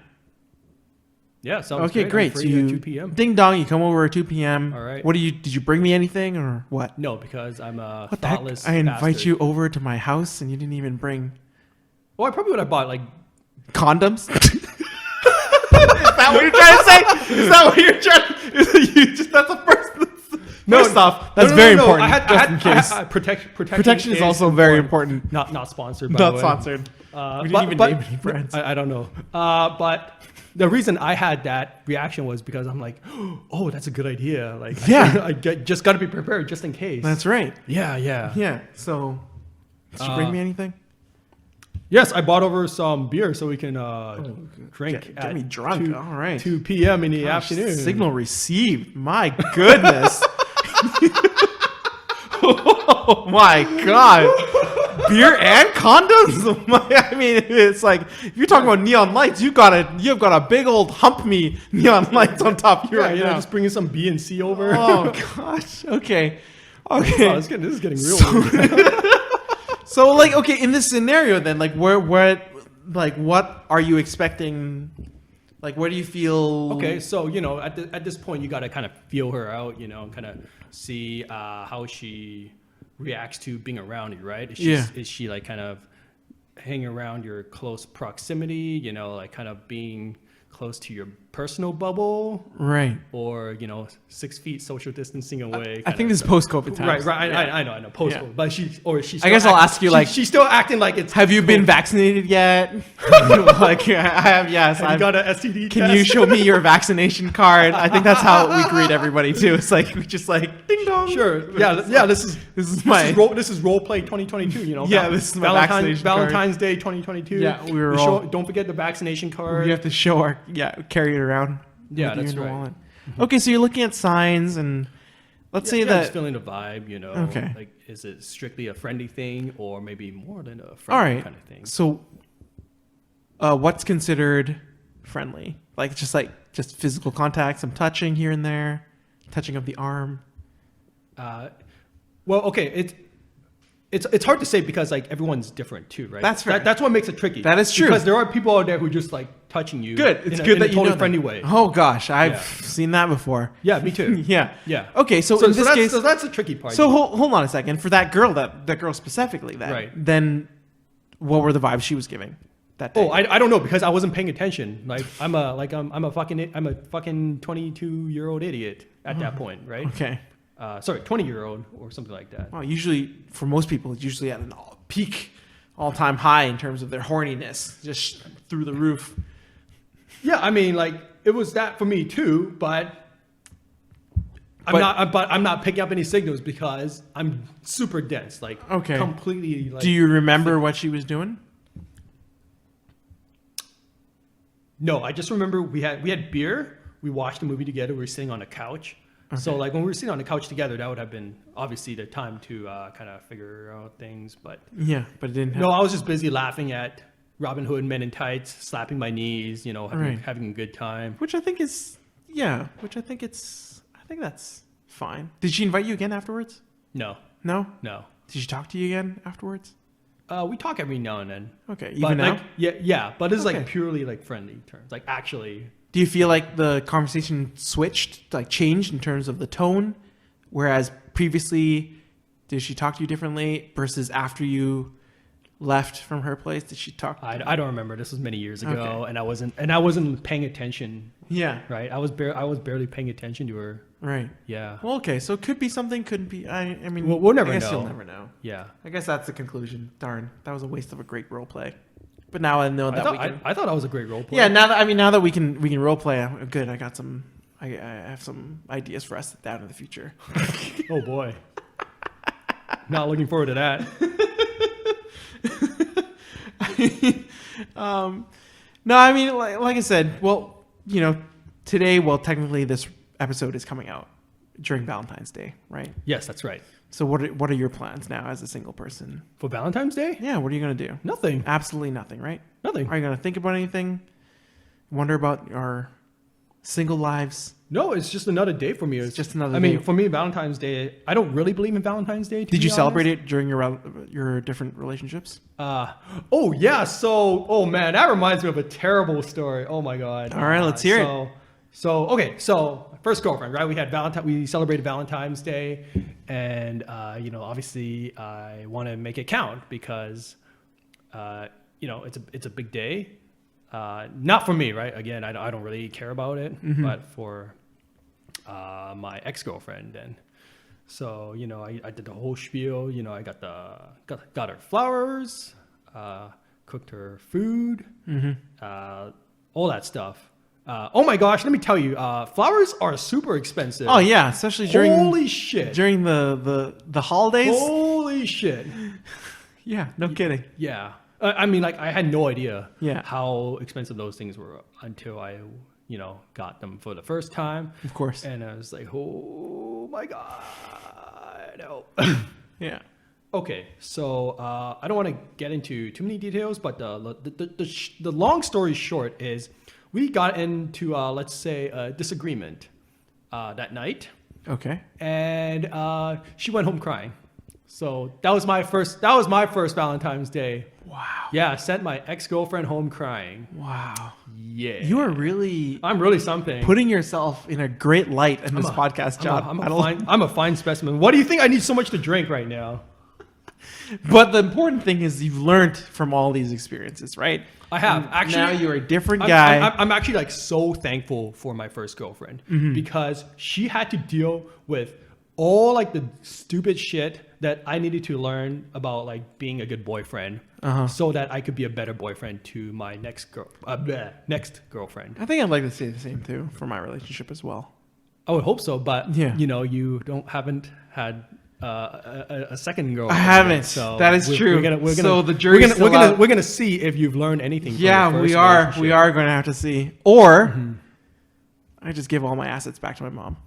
A: Yeah. Sounds
B: Okay, great.
A: I'm
B: So
A: free at
B: you
A: 2 p.m.
B: ding dong, you come over at 2 p.m.
A: All right.
B: What did you bring me anything or what?
A: No, because I'm a
B: What the heck?
A: thoughtless
B: I invite
A: bastard.
B: you over to my house and you didn't even bring
A: Well, I probably would have bought like.
B: condoms. Is that what you're trying to say? Is that what you're trying to you just that's the first First off, that's very important. Just in case. Protection is also very important.
A: Not sponsored. By
B: Not
A: the way.
B: sponsored. We didn't even name any brands.
A: I don't know. But the reason I had that reaction was because I'm like, oh, that's a good idea. Like,
B: Yeah.
A: just got to be prepared just in case.
B: That's right.
A: Yeah.
B: Yeah. So, did you bring me anything?
A: Yes, I bought over some beer so we can drink.
B: Get me drunk.
A: 2,
B: All right.
A: 2 p.m. in the
B: Gosh,
A: afternoon.
B: Signal received. My goodness. Oh my god. Beer and condoms? I mean, it's like if you're talking about neon lights, you've got a big old hump me neon lights on top of you right now.
A: Just bringing some B and C over.
B: Oh gosh. Okay.
A: Oh, this is getting real. weird.
B: So like, okay, in this scenario then, like what are you expecting? Like, where do you feel?
A: Okay, so at this point, you got to kind of feel her out, kind of see how she reacts to being around you, right? Is she like kind of hanging around your close proximity, like kind of being close to your personal bubble,
B: Right.
A: or 6 feet social distancing away?
B: I think this is post-COVID times.
A: Right.
B: Yeah.
A: I know, post-COVID,
B: Yeah.
A: but she's.
B: I guess I'll ask you, like,
A: she's still acting like it's.
B: Have you been vaccinated yet? Like, I have. Yes.
A: Have you got an STD
B: Can
A: test?
B: you show me your vaccination card? I think that's how we greet everybody too. It's like we just like ding dong.
A: Sure. Yeah. This is role play 2022.
B: Yeah, this is my vaccination card.
A: Valentine's Day 2022.
B: Yeah, don't
A: Don't forget the vaccination card.
B: We have to show our carry it around.
A: Yeah,
B: with you
A: that's
B: in your
A: right.
B: wallet. Okay, so you're looking at signs, and let's say that.
A: Just feeling the vibe.
B: Okay.
A: Like, is it strictly a friendly thing, or maybe more than a
B: All
A: friendly
B: right.
A: kind of thing?
B: So, what's considered friendly? Like just physical contact, some touching here and there, touching of the arm.
A: Well, okay, it's hard to say because like everyone's different too, right?
B: That's fair.
A: That's what makes it tricky.
B: That is true.
A: Because there are people out there who just like touching you.
B: Good. It's
A: in
B: good
A: in
B: that
A: a
B: you
A: totally
B: know
A: friendly
B: that.
A: way.
B: Oh gosh, I've
A: Yeah.
B: seen that before.
A: Yeah, me too.
B: Yeah.
A: Yeah.
B: Okay, so in this case,
A: so that's the tricky part.
B: so hold on a second. For that girl, that girl specifically, then what were the vibes she was giving that day?
A: Oh, I don't know because I wasn't paying attention. Like I'm a fucking 22-year-old idiot at that point, right?
B: Okay.
A: Sorry, 20-year-old or something like that.
B: Well, usually for most people, it's usually at an peak, all-time high in terms of their horniness, just through the roof.
A: Yeah, I mean, like it was that for me too, but I'm not picking up any signals because I'm super dense, like
B: Okay.
A: completely. Like,
B: Do you remember what she was doing?
A: No, I just remember we had beer. We watched a movie together. We were sitting on a couch. So like when we were sitting on the couch together, that would have been obviously the time to kind of figure out things. But
B: Yeah, but it didn't.
A: no, I was just busy laughing at Robin Hood Men in Tights, slapping my knees, having a good time.
B: Which I think is, I think that's fine. Did she invite you again afterwards?
A: No.
B: No?
A: No.
B: Did she talk to you again afterwards?
A: We talk every now and then.
B: Okay,
A: But
B: even now?
A: like, yeah, but it's
B: Okay.
A: like purely like friendly terms. Like actually,
B: Do you feel like the conversation switched, like changed in terms of the tone? Whereas previously, did she talk to you differently versus after you left from her place? Did she talk?
A: I don't remember. This was many years ago,
B: Okay.
A: and I wasn't paying attention.
B: Yeah.
A: Right, I was barely paying attention to her.
B: Right.
A: Yeah.
B: Well, okay. So it could be something. Couldn't be. I mean,
A: We'll never
B: I guess
A: know.
B: you'll never know.
A: Yeah.
B: I guess that's the conclusion. Darn, that was a waste of a great role play. But now I know that we can.
A: I thought that was a great role play.
B: Yeah. Now that we can role play, I'm good. I got some. I have some ideas for us down in the future.
A: Oh boy. Not looking forward to that.
B: No, I mean, like I said, well, today, technically this episode is coming out during Valentine's Day, right?
A: Yes, that's right.
B: So what are your plans now as a single person?
A: For Valentine's Day?
B: Yeah, what are you going to do?
A: Nothing.
B: Absolutely nothing, right?
A: Nothing.
B: Are you going to think about anything? Wonder about our single lives?
A: No, it's just another day for me.
B: It's just another
A: I
B: day.
A: mean, for me, Valentine's Day, I don't really believe in Valentine's Day.
B: Did you celebrate it during your different relationships?
A: Oh, yeah. So, oh, man, that reminds me of a terrible story. Oh, my God.
B: All right, let's hear it.
A: Okay. So, first girlfriend, right? We celebrated Valentine's Day. And, obviously, I want to make it count because, it's a big day. Not for me, right? Again, I don't really care about it, but for my ex-girlfriend, and so I did the whole spiel. I got her flowers, cooked her food, all that stuff. Oh my gosh, let me tell you, flowers are super expensive.
B: Oh yeah, especially during
A: holy shit
B: during the holidays.
A: Holy shit.
B: Yeah, no kidding.
A: Yeah. I mean, like, I had no idea
B: Yeah.
A: how expensive those things were until I, got them for the first time.
B: Of course.
A: And I was like, oh my God. No.
B: Yeah.
A: Okay, so I don't want to get into too many details, but the long story short is we got into, let's say, a disagreement that night.
B: Okay.
A: And she went home crying. So that was my first Valentine's Day.
B: Wow.
A: Yeah, I sent my ex-girlfriend home crying.
B: Wow.
A: Yeah.
B: You are really
A: I'm really something.
B: putting yourself in a great light in this podcast job.
A: I'm a fine specimen. What do you think I need so much to drink right now?
B: But the important thing is you've learned from all these experiences, right?
A: I have. Actually,
B: now you're a different guy.
A: I'm actually like so thankful for my first girlfriend because she had to deal with all like the stupid shit that I needed to learn about like being a good boyfriend so that I could be a better boyfriend to my next girlfriend.
B: I think I'd like to say the same too for my relationship as well.
A: I would hope so, but
B: Yeah.
A: you haven't had a second girlfriend.
B: I haven't.
A: Yet, so
B: that is true.
A: We're gonna,
B: so the jury's still out.
A: we're gonna see if you've learned anything. From
B: Yeah,
A: your first
B: we are.
A: relationship.
B: We are going to have to see. Or I just give all my assets back to my mom.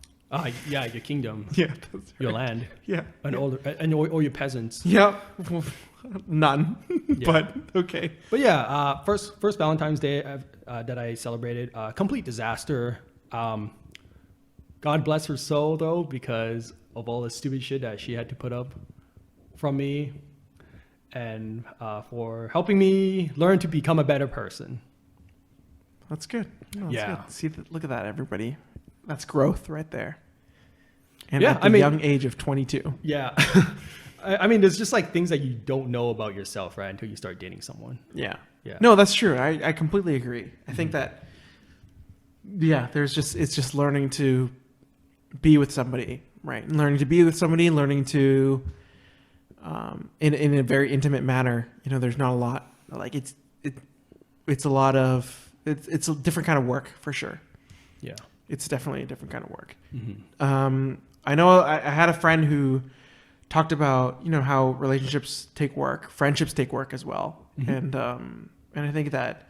A: Yeah, your kingdom,
B: Yeah, that's
A: your land,
B: Yeah.
A: and all your peasants.
B: Yeah. None.
A: Yeah.
B: But okay.
A: But yeah, first Valentine's Day that I celebrated, complete disaster. God bless her soul though, because of all the stupid shit that she had to put up from me, and for helping me learn to become a better person.
B: That's good. No, that's
A: Yeah.
B: good. See, look at that, everybody. That's growth right there. And
A: Yeah,
B: at the young age of 22.
A: Yeah. I mean, there's just like things that you don't know about yourself, right, until you start dating someone.
B: Yeah.
A: Yeah.
B: No, that's true. I completely agree. I think that, it's just learning to be with somebody, right? Learning to be with somebody, learning to, in a very intimate manner. There's not a lot, like it's a lot of, it's a different kind of work for sure.
A: Yeah.
B: It's definitely a different kind of work.
A: Mm-hmm.
B: I know I had a friend who talked about, how relationships take work, friendships take work as well.
A: Mm-hmm.
B: And I think that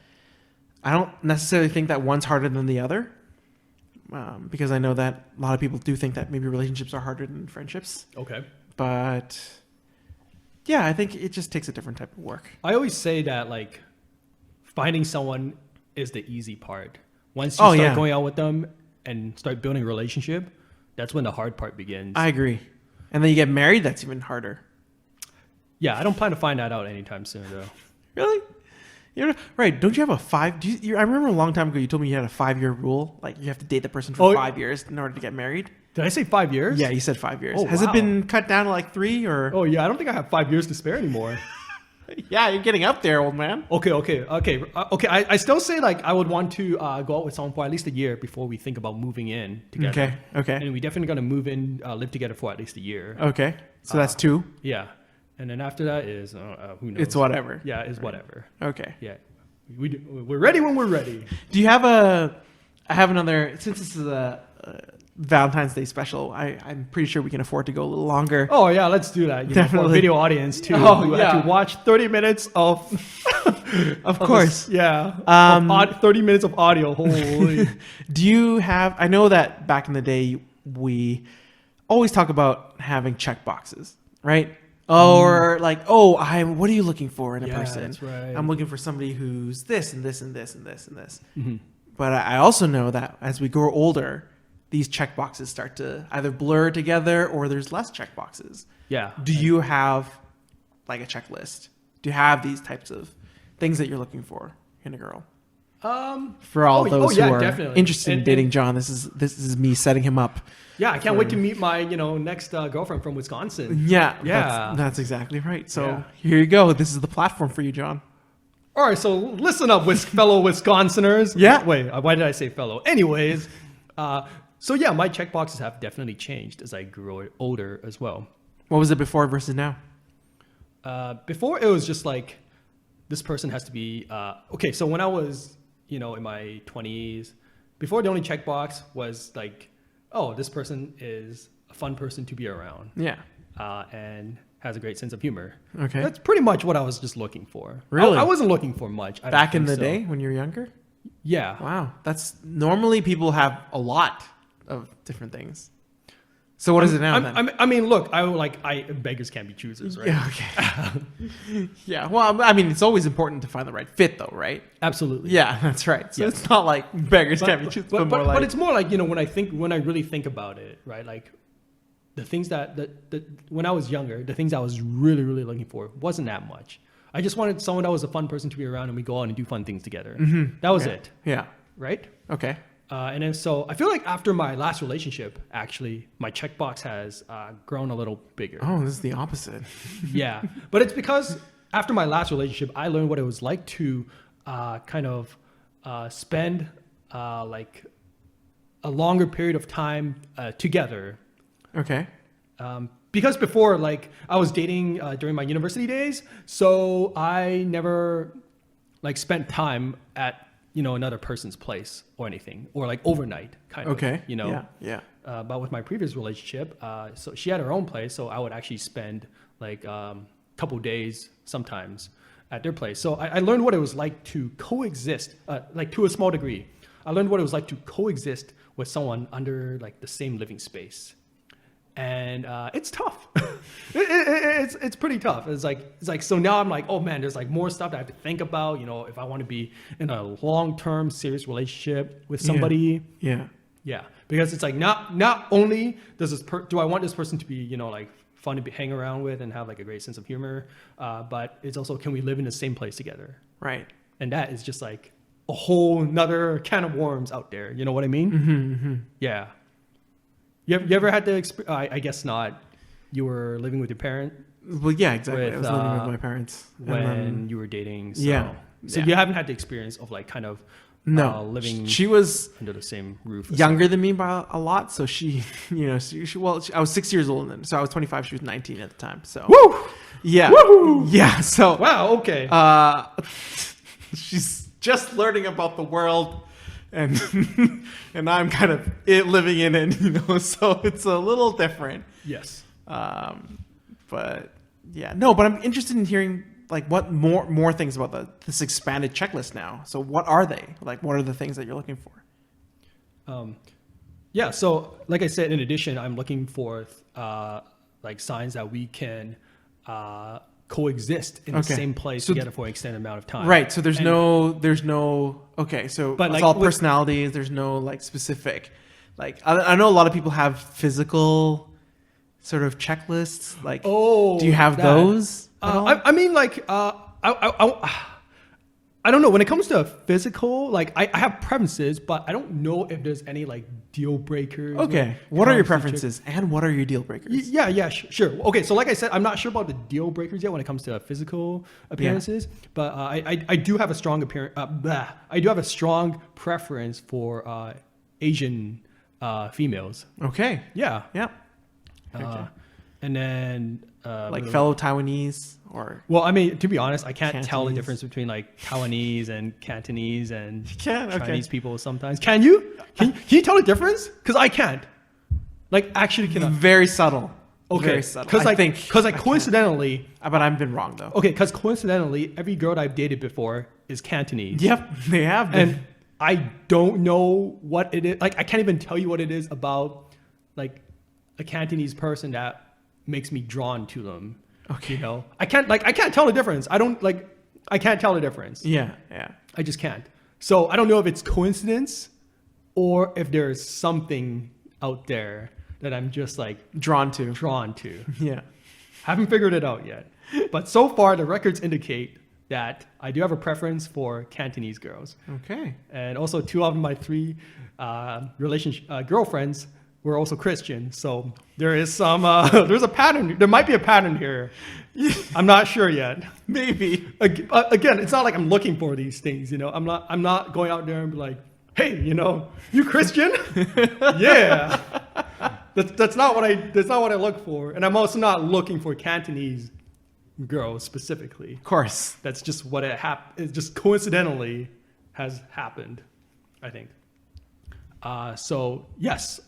B: I don't necessarily think that one's harder than the other, because I know that a lot of people do think that maybe relationships are harder than friendships.
A: Okay.
B: But yeah, I think it just takes a different type of work.
A: I always say that like finding someone is the easy part. Once you start going out with them and start building a relationship, that's when the hard part begins.
B: I agree. And then you get married, that's even harder.
A: Yeah, I don't plan to find that out anytime soon, though.
B: Really? Right. Don't you have a 5? I remember a long time ago you told me you had a 5-year rule. Like you have to date the person for 5 years in order to get married.
A: Did I say 5 years?
B: Yeah, you said 5 years.
A: Oh,
B: Has it been cut down to like 3 or?
A: Oh, yeah. I don't think I have 5 years to spare anymore.
B: Yeah, you're getting up there, old man.
A: Okay. I still say like I would want to go out with someone for at least a year before we think about moving in together.
B: Okay.
A: And we definitely gonna move in, live together for at least a year.
B: Okay. So that's 2.
A: Yeah. And then after that is who knows?
B: It's whatever.
A: Yeah, it's whatever.
B: Okay.
A: Yeah, we're ready when we're ready.
B: Do you have I have another, since this is a Valentine's Day special, I'm pretty sure we can afford to go a little longer.
A: Oh yeah, let's do that. You know, for
B: Definitely.
A: a video audience too.
B: Oh,
A: who
B: yeah.
A: had to watch 30 minutes of.
B: Of course.
A: Yeah. 30 minutes of audio. Holy.
B: Do you have, I know that back in the day, we always talk about having check boxes, right? Or like, what are you looking for in a person?
A: That's right.
B: I'm looking for somebody who's this and this and this and this and this.
A: Mm-hmm.
B: But I also know that as we grow older, these check boxes start to either blur together or there's less check boxes.
A: Yeah.
B: Do you have like a checklist? Do you have these types of things that you're looking for in a girl? For all those who are
A: definitely.
B: interested in dating John, this is me setting him up.
A: Yeah, I can't wait to meet my next girlfriend from Wisconsin.
B: Yeah. That's exactly right. So
A: Yeah.
B: here you go. This is the platform for you, John.
A: All right, so listen up, fellow Wisconsiners.
B: Yeah.
A: Wait, why did I say fellow? Anyways, so yeah, my checkboxes have definitely changed as I grew older as well.
B: What was it before versus now?
A: Before it was just like, this person has to be okay. So when I was in my 20s, before the only checkbox was like, oh, this person is a fun person to be around.
B: Yeah.
A: And has a great sense of humor.
B: Okay.
A: That's pretty much what I was just looking for.
B: Really?
A: I wasn't looking for much. I don't
B: Back in
A: think
B: the
A: so.
B: day when you were younger?
A: Yeah.
B: Wow. That's normally people have a lot of different things. So what is it now then?
A: I mean, look, beggars can't be choosers, right?
B: Yeah, okay. Yeah, well, I mean, it's always important to find the right fit though, right?
A: Absolutely.
B: Yeah, that's right. So
A: Yeah.
B: it's not like beggars can't be choosers, but more like...
A: But it's more like, when I really think about it, right? Like the things that when I was younger, the things I was really, really looking for wasn't that much. I just wanted someone that was a fun person to be around and we go out and do fun things together.
B: Mm-hmm.
A: That was
B: Okay.
A: it,
B: Yeah.
A: right?
B: Okay.
A: And then so I feel like after my last relationship, actually, my checkbox has grown a little bigger.
B: Oh, this is the opposite.
A: Yeah, but it's because after my last relationship, I learned what it was like to kind of spend like a longer period of time together.
B: Okay.
A: Because before, like I was dating during my university days, so I never like spent time at another person's place or anything, or like overnight kind of.
B: Okay.
A: Yeah. But with my previous relationship, so she had her own place, so I would actually spend like couple days sometimes at their place. So I learned what it was like to coexist, like to a small degree. I learned what it was like to coexist with someone under like the same living space. And it's tough. It's pretty tough. It's like so now I'm like, oh man, there's like more stuff that I have to think about. If I want to be in a long-term serious relationship with somebody.
B: Yeah.
A: Yeah, because it's like not only does do I want this person to be like fun to hang around with and have like a great sense of humor, but it's also, can we live in the same place together?
B: Right.
A: And that is just like a whole nother can of worms out there. You know what I mean?
B: Mm-hmm, mm-hmm.
A: Yeah. You ever had to I guess not. You were living with your parent
B: Well, yeah, exactly. I
A: with,
B: was living with my parents
A: when you were dating. So,
B: Yeah.
A: So
B: Yeah.
A: you haven't had the experience of like kind of
B: No,
A: living
B: she was
A: under the same roof. as
B: younger than me by a lot. So she, I was 6 years old then. So I was 25. She was 19 at the time. So
A: Woo!
B: yeah,
A: Woo!
B: yeah. So
A: Wow. Okay.
B: she's just learning about the world, and and I'm kind of living in it, So it's a little different.
A: Yes.
B: But yeah, no. But I'm interested in hearing like what more things about this expanded checklist now. So what are they? Like, what are the things that you're looking for?
A: Yeah. So like I said, in addition, I'm looking for like signs that we can coexist in the
B: Okay.
A: same place
B: So
A: together for an extended amount of time.
B: Right. So there's no. Okay. So
A: But
B: it's
A: like
B: all
A: with-
B: personalities. There's no like specific. Like I know a lot of people have physical sort of checklists. Like,
A: Oh,
B: do you have
A: that.
B: those? at all?
A: I mean, like, I don't know. When it comes to physical, like I have preferences, but I don't know if there's any like deal breakers.
B: Okay. What are your preferences and what are your deal breakers?
A: Yeah, sure. Okay, so like I said, I'm not sure about the deal breakers yet when it comes to physical appearances, but I do have a strong I do have a strong preference for Asian females.
B: Okay.
A: Yeah.
B: Yeah.
A: And then
B: Like fellow Taiwanese or
A: well, I mean, to be honest, I can't tell the
B: Cantonese.
A: difference between like Taiwanese and Cantonese and
B: can? Okay.
A: Chinese people sometimes. Can you? Can you tell the difference? Because I can't. Like, actually cannot.
B: very subtle.
A: Okay.
B: Very subtle.
A: Because
B: I think
A: coincidentally,
B: but I've been wrong though.
A: okay, because coincidentally, every girl that I've dated before is Cantonese.
B: Yep, they have been.
A: And I don't know what it is. Like, I can't even tell you what it is about like a Cantonese person that makes me drawn to them.
B: Okay.
A: You know, I can't tell the difference. I can't tell the difference.
B: Yeah.
A: I just can't. So I don't know if it's coincidence or if there's something out there that I'm just like
B: Drawn to.
A: Yeah. Haven't figured it out yet. But so far the records indicate that I do have a preference for Cantonese girls.
B: Okay.
A: And also 2 of my 3 girlfriends were also Christian. So there is some, there's a pattern. There might be a pattern here. I'm not sure yet.
B: Maybe.
A: Again, it's not like I'm looking for these things, you know. I'm not going out there and be like, hey, you know, you Christian? Yeah. That's not what I look for. And I'm also not looking for Cantonese girls specifically.
B: Of course.
A: That's just what it just coincidentally has happened, I think. So yes,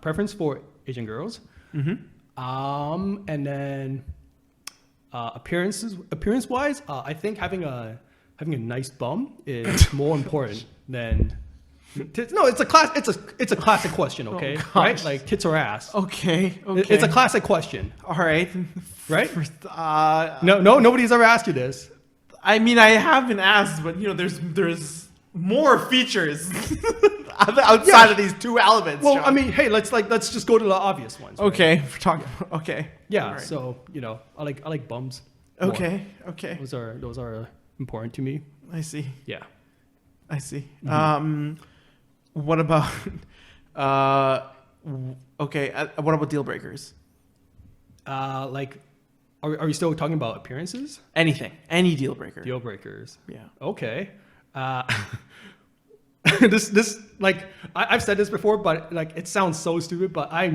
A: preference for Asian girls. Mm-hmm. And then appearance wise, I think having a nice bum is more important than tits. No, it's a classic question, okay?
B: Oh,
A: right? Like tits or ass.
B: Okay.
A: It's a classic question,
B: All right.
A: right? No, nobody's ever asked you this.
B: I mean, I have been asked, but you know, there's more features outside of these 2 elements.
A: Well,
B: John.
A: I mean, hey, let's just go to the obvious ones. Right?
B: Okay, we're talking. Okay.
A: Yeah.
B: All right.
A: So I like bums. more.
B: Okay.
A: Those are important to me.
B: I see.
A: Yeah.
B: I see.
A: Mm-hmm.
B: What about? Okay. What about deal breakers?
A: Like, are we still talking about appearances?
B: Anything. Any deal breaker.
A: Deal breakers.
B: Yeah.
A: Okay. This like I've said this before, but like it sounds so stupid, but I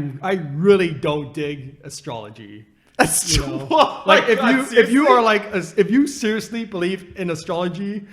A: really don't dig astrology.
B: That's
A: You
B: true.
A: know?
B: Oh
A: Like
B: my God,
A: if you seriously believe in astrology,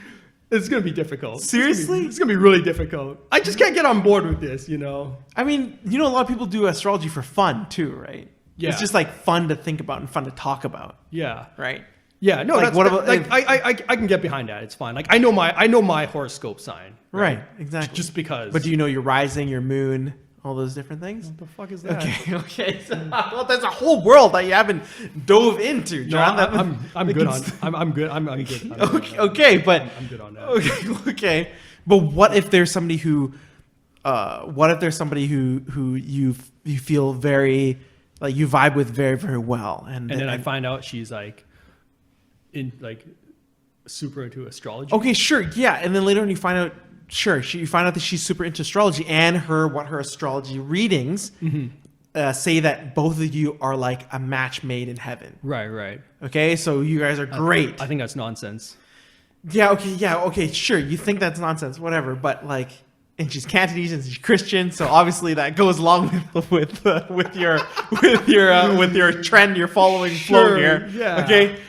A: it's gonna be difficult.
B: Seriously?
A: It's gonna be really difficult. I just can't get on board with this, you know.
B: I mean, you know, a lot of people do astrology for fun too, right?
A: Yeah.
B: It's just like fun to think about and fun to talk about,
A: Yeah.
B: right?
A: Yeah, no,
B: Like,
A: that's
B: what about-
A: like I can get behind that. It's fine. Like I know my horoscope sign.
B: Right. Exactly.
A: Just because.
B: But do you know your rising, your moon, all those different things?
A: what the fuck is that?
B: Okay. Okay. So, well, there's a whole world that you haven't dove into,
A: No,
B: John.
A: I'm good on. I'm good. I'm good. I'm good on that.
B: Okay, but
A: I'm good on that.
B: okay. But what if there's somebody who you feel very like you vibe with very, very well, and
A: And then I find out she's like super into astrology.
B: okay, sure, yeah, and then later on you find out, you find out that she's super into astrology, and her astrology readings say that both of you are like a match made in heaven.
A: Right.
B: Okay, so you guys are great.
A: I think that's nonsense.
B: Yeah, okay, sure. You think that's nonsense, whatever, but like, and she's Cantonese and she's Christian, so obviously that goes along with your trend, your following flow
A: Sure,
B: here.
A: yeah.
B: Okay.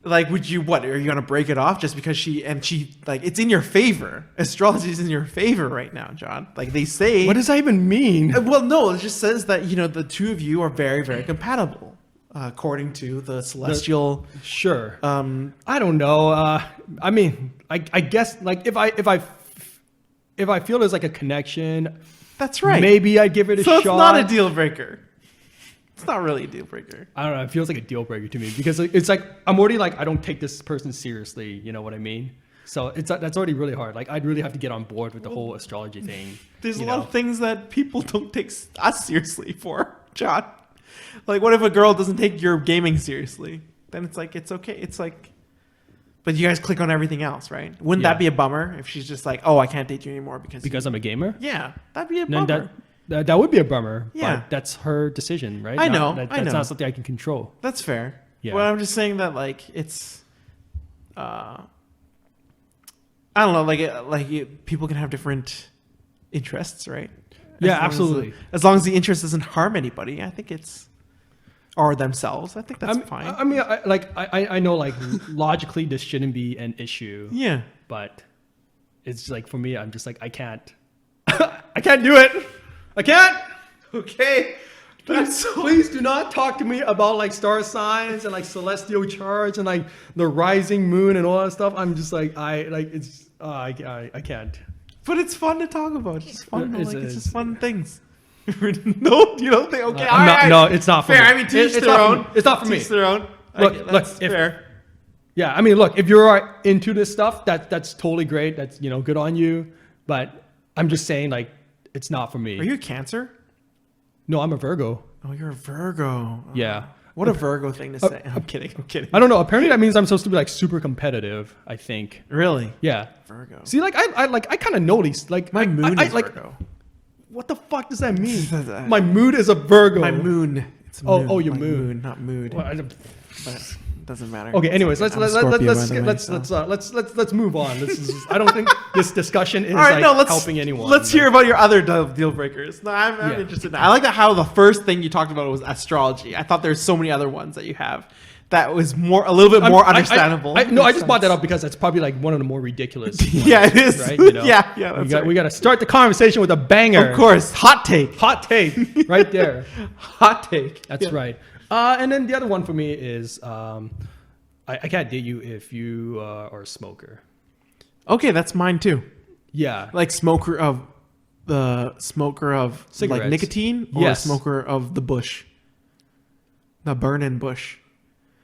B: Like, are you gonna break it off just because she like it's in your favor? Astrology is in your favor right now, John. Like they say.
A: What does that even mean?
B: Well, no, it just says that the 2 of you are very, very compatible, according to the celestial.
A: Sure.
B: I
A: I don't know. I mean, I guess like if I feel there's like a connection,
B: that's right.
A: maybe I'd give it a
B: So
A: shot.
B: it's not a deal breaker. It's not really a deal breaker.
A: I don't know. It feels like a deal breaker to me because it's like I'm already like I don't take this person seriously. You know what I mean? So that's already really hard. Like I'd really have to get on board with the whole astrology thing.
B: There's a
A: you
B: lot
A: know?
B: of things that people don't take us seriously for, John. Like, what if a girl doesn't take your gaming seriously? Then it's like it's okay. It's like But you guys click on everything else, right? Wouldn't
A: Yeah.
B: that be a bummer if she's just like, oh, I can't date you anymore because
A: I'm a gamer.
B: yeah, that'd be a
A: Then
B: bummer.
A: that would be a bummer.
B: Yeah.
A: But that's her decision, right?
B: I know,
A: That's
B: I know.
A: not something I can control.
B: That's fair.
A: Yeah.
B: Well, I'm just saying that like it's, I don't know, people can have different interests, right?
A: Yeah,
B: As long
A: absolutely.
B: as long as the interest doesn't harm anybody, I think it's, or themselves. I think that's fine.
A: I mean, I know like logically this shouldn't be an issue.
B: Yeah.
A: But it's like for me, I'm just like I can't. I can't do it. I can't. Okay. Please do not talk to me about like star signs and like celestial charge and like the rising moon and all that stuff. I'm just like I can't.
B: But it's fun to talk about. It's just fun.
A: It's-
B: It's
A: it's-
B: just fun things. No, you don't think? Okay,
A: I'm not- no, it's not for
B: fair.
A: me.
B: I mean, to each
A: It's
B: their
A: not for
B: own.
A: me. It's not for
B: To
A: me.
B: each their own.
A: Look,
B: That's
A: if-
B: fair.
A: Yeah, I mean, look, if you're into this stuff, that's totally great. That's good on you. But I'm just saying, like, it's not for me.
B: Are you a Cancer?
A: No, I'm a Virgo.
B: Oh, you're a Virgo. Oh.
A: Yeah.
B: What a Virgo thing to say. I'm kidding.
A: I don't know. Apparently, that means I'm supposed to be like super competitive. I think.
B: Really?
A: Yeah.
B: Virgo.
A: See, like I kind of know these. Like
B: My moon is
A: like,
B: Virgo.
A: what the fuck does that mean?
B: That-
A: My mood is a Virgo.
B: My moon. It's
A: Oh,
B: moon.
A: oh, your
B: My
A: moon.
B: not mood.
A: Well,
B: But it doesn't matter.
A: okay. Anyways,
B: I'm a
A: let's
B: Scorpio, by the way,
A: let's move on. I don't think this discussion is
B: All right,
A: like
B: no, let's
A: helping anyone.
B: Let's hear about your other deal breakers. No, I'm
A: Yeah.
B: interested. Now. I like that how the first thing you talked about was astrology. I thought there's so many other ones that you have that was a little bit more understandable.
A: I just brought that up because that's probably like one of the more ridiculous. ones,
B: Yeah, it is.
A: Right?
B: Yeah, that's right.
A: We got to start the conversation with a banger.
B: Of course, hot take.
A: Hot take right there.
B: Hot take.
A: That's right. And then the other one for me is I can't date you if you are a smoker.
B: Okay, that's mine too.
A: Yeah.
B: Like smoker of
A: Cigarettes.
B: like nicotine, or
A: Yes.
B: smoker of the bush, the burning bush,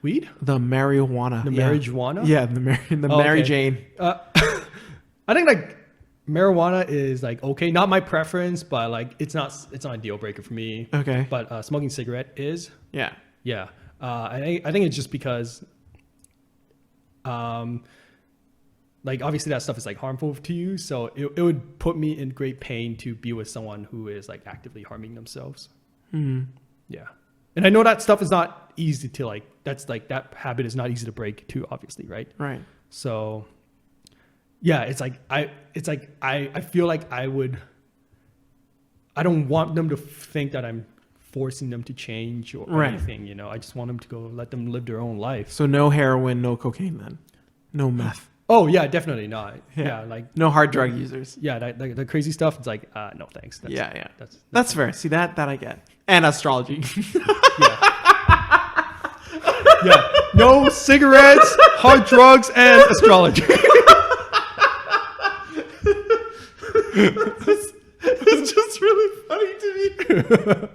A: Weed?
B: the marijuana,
A: The
B: yeah.
A: marijuana?
B: Yeah, the Mary
A: okay.
B: Jane.
A: I think like marijuana is like okay, not my preference, but like it's not a deal breaker for me.
B: Okay.
A: But smoking cigarette is.
B: Yeah.
A: Yeah. I think it's just because like obviously that stuff is like harmful to you, so it would put me in great pain to be with someone who is like actively harming themselves.
B: Mm-hmm.
A: Yeah. And I know that stuff is not easy to like that habit is not easy to break too, obviously, right?
B: Right.
A: So yeah, I feel like I don't want them to think that I'm forcing them to change or
B: Right.
A: anything, I just want them to go let them live their own life.
B: So no heroin, no cocaine, then, no meth,
A: Oh yeah, definitely not.
B: Yeah.
A: Yeah, like
B: no hard drug users.
A: yeah, the crazy stuff. It's like no thanks.
B: Yeah.
A: That's
B: Fair. See that I get. And astrology.
A: yeah. No cigarettes, hard drugs, and astrology.
B: It's just really funny to me.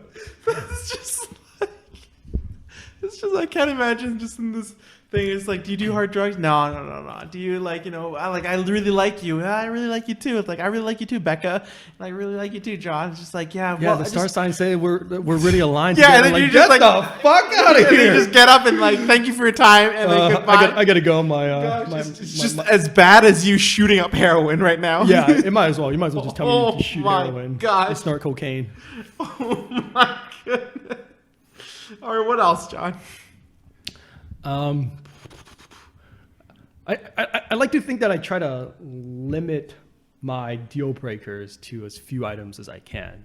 B: It's just I can't imagine just in this thing. It's like, do you do hard drugs? No. Do you like I really like you. I really like you too. It's like I really like you too, Becca. And I really like you too, John. It's just like
A: Yeah,
B: well,
A: the star signs say we're really aligned.
B: Yeah,
A: together.
B: and then
A: like,
B: you just
A: get
B: like
A: the fuck out of
B: and
A: here.
B: they just get up and like thank you for your time and then goodbye.
A: I gotta go.
B: It's just as bad as you shooting up heroin right now.
A: Yeah, it might as well. You might as well just tell me
B: Oh
A: to shoot
B: my
A: heroin.
B: gosh.
A: And snort cocaine.
B: Oh my goodness. All right, what else, John?
A: I like to think that I try to limit my deal breakers to as few items as I can,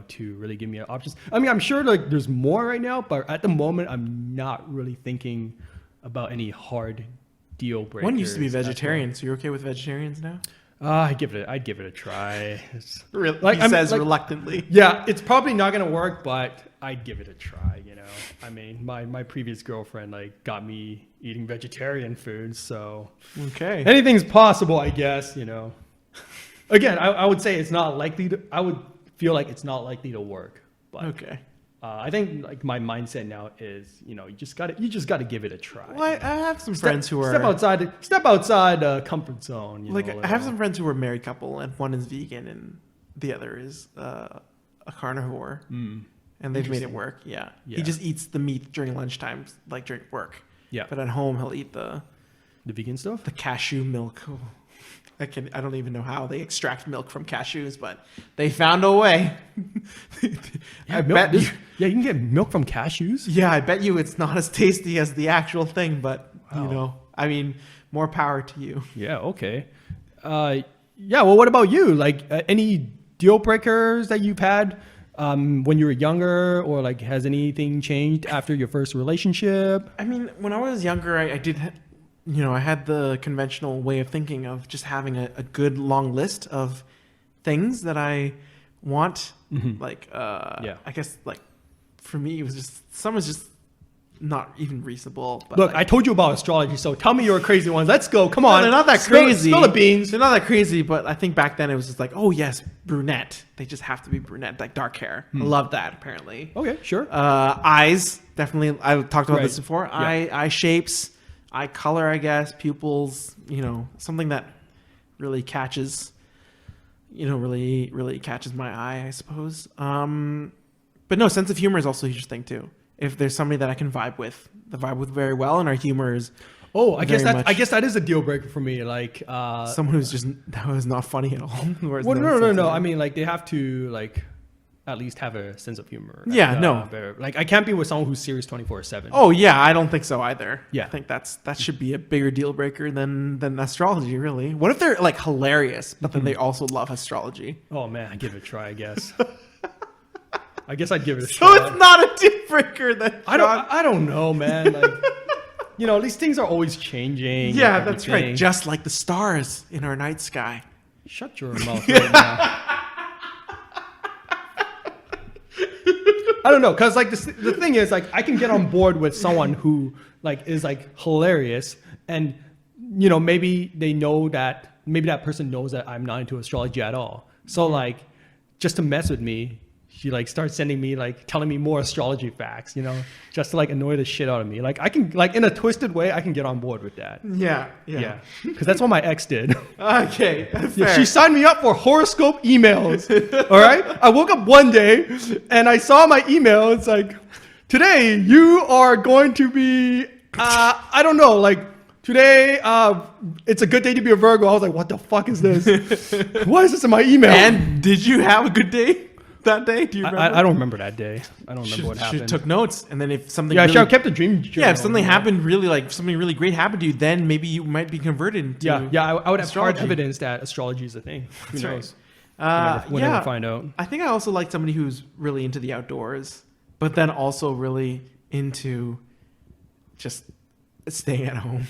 A: to really give me options. I mean, I'm sure like there's more right now, but at the moment, I'm not really thinking about any hard deal breakers.
B: One used to be vegetarian, so you're okay with vegetarians now?
A: I'd give it a try.
B: Really?
A: Like,
B: He
A: I'm-
B: says
A: like-
B: reluctantly.
A: Yeah, it's probably not gonna work, but I'd give it a try. I mean, my previous girlfriend like got me eating vegetarian food, so
B: Okay.
A: anything's possible, I guess. Again, I would say it's not likely to. I would feel like it's not likely to work, but
B: Okay.
A: I think like my mindset now is, you just gotta give it a try.
B: Well, I have some friends who are
A: step outside the comfort zone.
B: like I have some friends who are a married couple, and one is vegan and the other is a carnivore, and they've made it work. Yeah.
A: Yeah.
B: He just eats the meat during lunchtime, like during work.
A: Yeah.
B: But at home, he'll eat the
A: The vegan stuff?
B: The cashew milk. Oh, I don't even know how they extract milk from cashews, but they found a way. I bet you.
A: Yeah, you can get milk from cashews.
B: Yeah, I bet you it's not as tasty as the actual thing, but I mean, more power to you.
A: Yeah, okay. Yeah, well, what about you? Like, any deal breakers that you've had when you were younger, or like, has anything changed after your first relationship?
B: I mean, when I was younger, I did, I had the conventional way of thinking of just having a good long list of things that I want. Like, I guess, like, for me, it was just, some was just not even reasonable. But
A: look, I told you about astrology, so tell me your crazy ones. Let's go. Come on.
B: They're not that crazy.
A: Spill the beans.
B: They're not that crazy, but I think back then it was just like, oh yes, brunette. They just have to be brunette, like dark hair. I love that, apparently.
A: Okay, sure.
B: Eyes, definitely. I talked about
A: Right.
B: this before.
A: Yeah.
B: Eye shapes, eye color, I guess, pupils, something that really catches, really catches my eye, I suppose. But no, sense of humor is also a huge thing too. If there's somebody that I can vibe with very well, and our humor is
A: I guess that is a deal breaker for me. Like
B: someone that was not funny at all.
A: well, no. I mean, like, they have to like at least have a sense of humor.
B: Yeah, no.
A: Like, I can't be with someone who's serious 24/7.
B: Oh yeah, I don't think so either.
A: Yeah.
B: I think that should be a bigger deal breaker than astrology, really. What if they're like hilarious, but then they also love astrology?
A: Oh man, I give it a try, I guess. I guess I'd give it a
B: So
A: shot.
B: it's not a deal breaker then.
A: I don't know, man. Like, these things are always changing.
B: Yeah,
A: and
B: that's right.
A: everything.
B: Just like the stars in our night sky.
A: Shut your mouth right now. I don't know, because like the thing is, like, I can get on board with someone who like is like hilarious, and maybe that person knows that I'm not into astrology at all. So like, just to mess with me, she like starts sending me like telling me more astrology facts, just to like annoy the shit out of me. Like, I can, like, in a twisted way, I can get on board with that.
B: Yeah.
A: Yeah, because that's what my ex did.
B: Okay.
A: Yeah,
B: Fair.
A: she signed me up for horoscope emails. All right. I woke up one day and I saw my email. It's like, today you are going to be, I don't know, like, today it's a good day to be a Virgo. I was like, what the fuck is this? Why is this in my email?
B: And did you have a good day that day? Do you remember?
A: I don't remember that day. I don't remember what happened.
B: Should took notes, and then if something
A: Yeah,
B: really,
A: I kept a dream journal.
B: yeah, if something happened really, like something really great happened to you, then maybe you might be converted into
A: I would have hard
B: astrology.
A: evidence that astrology is a thing. Who
B: That's
A: knows?
B: right.
A: We'll never find out.
B: I think I also like somebody who's really into the outdoors, but then also really into just staying at home.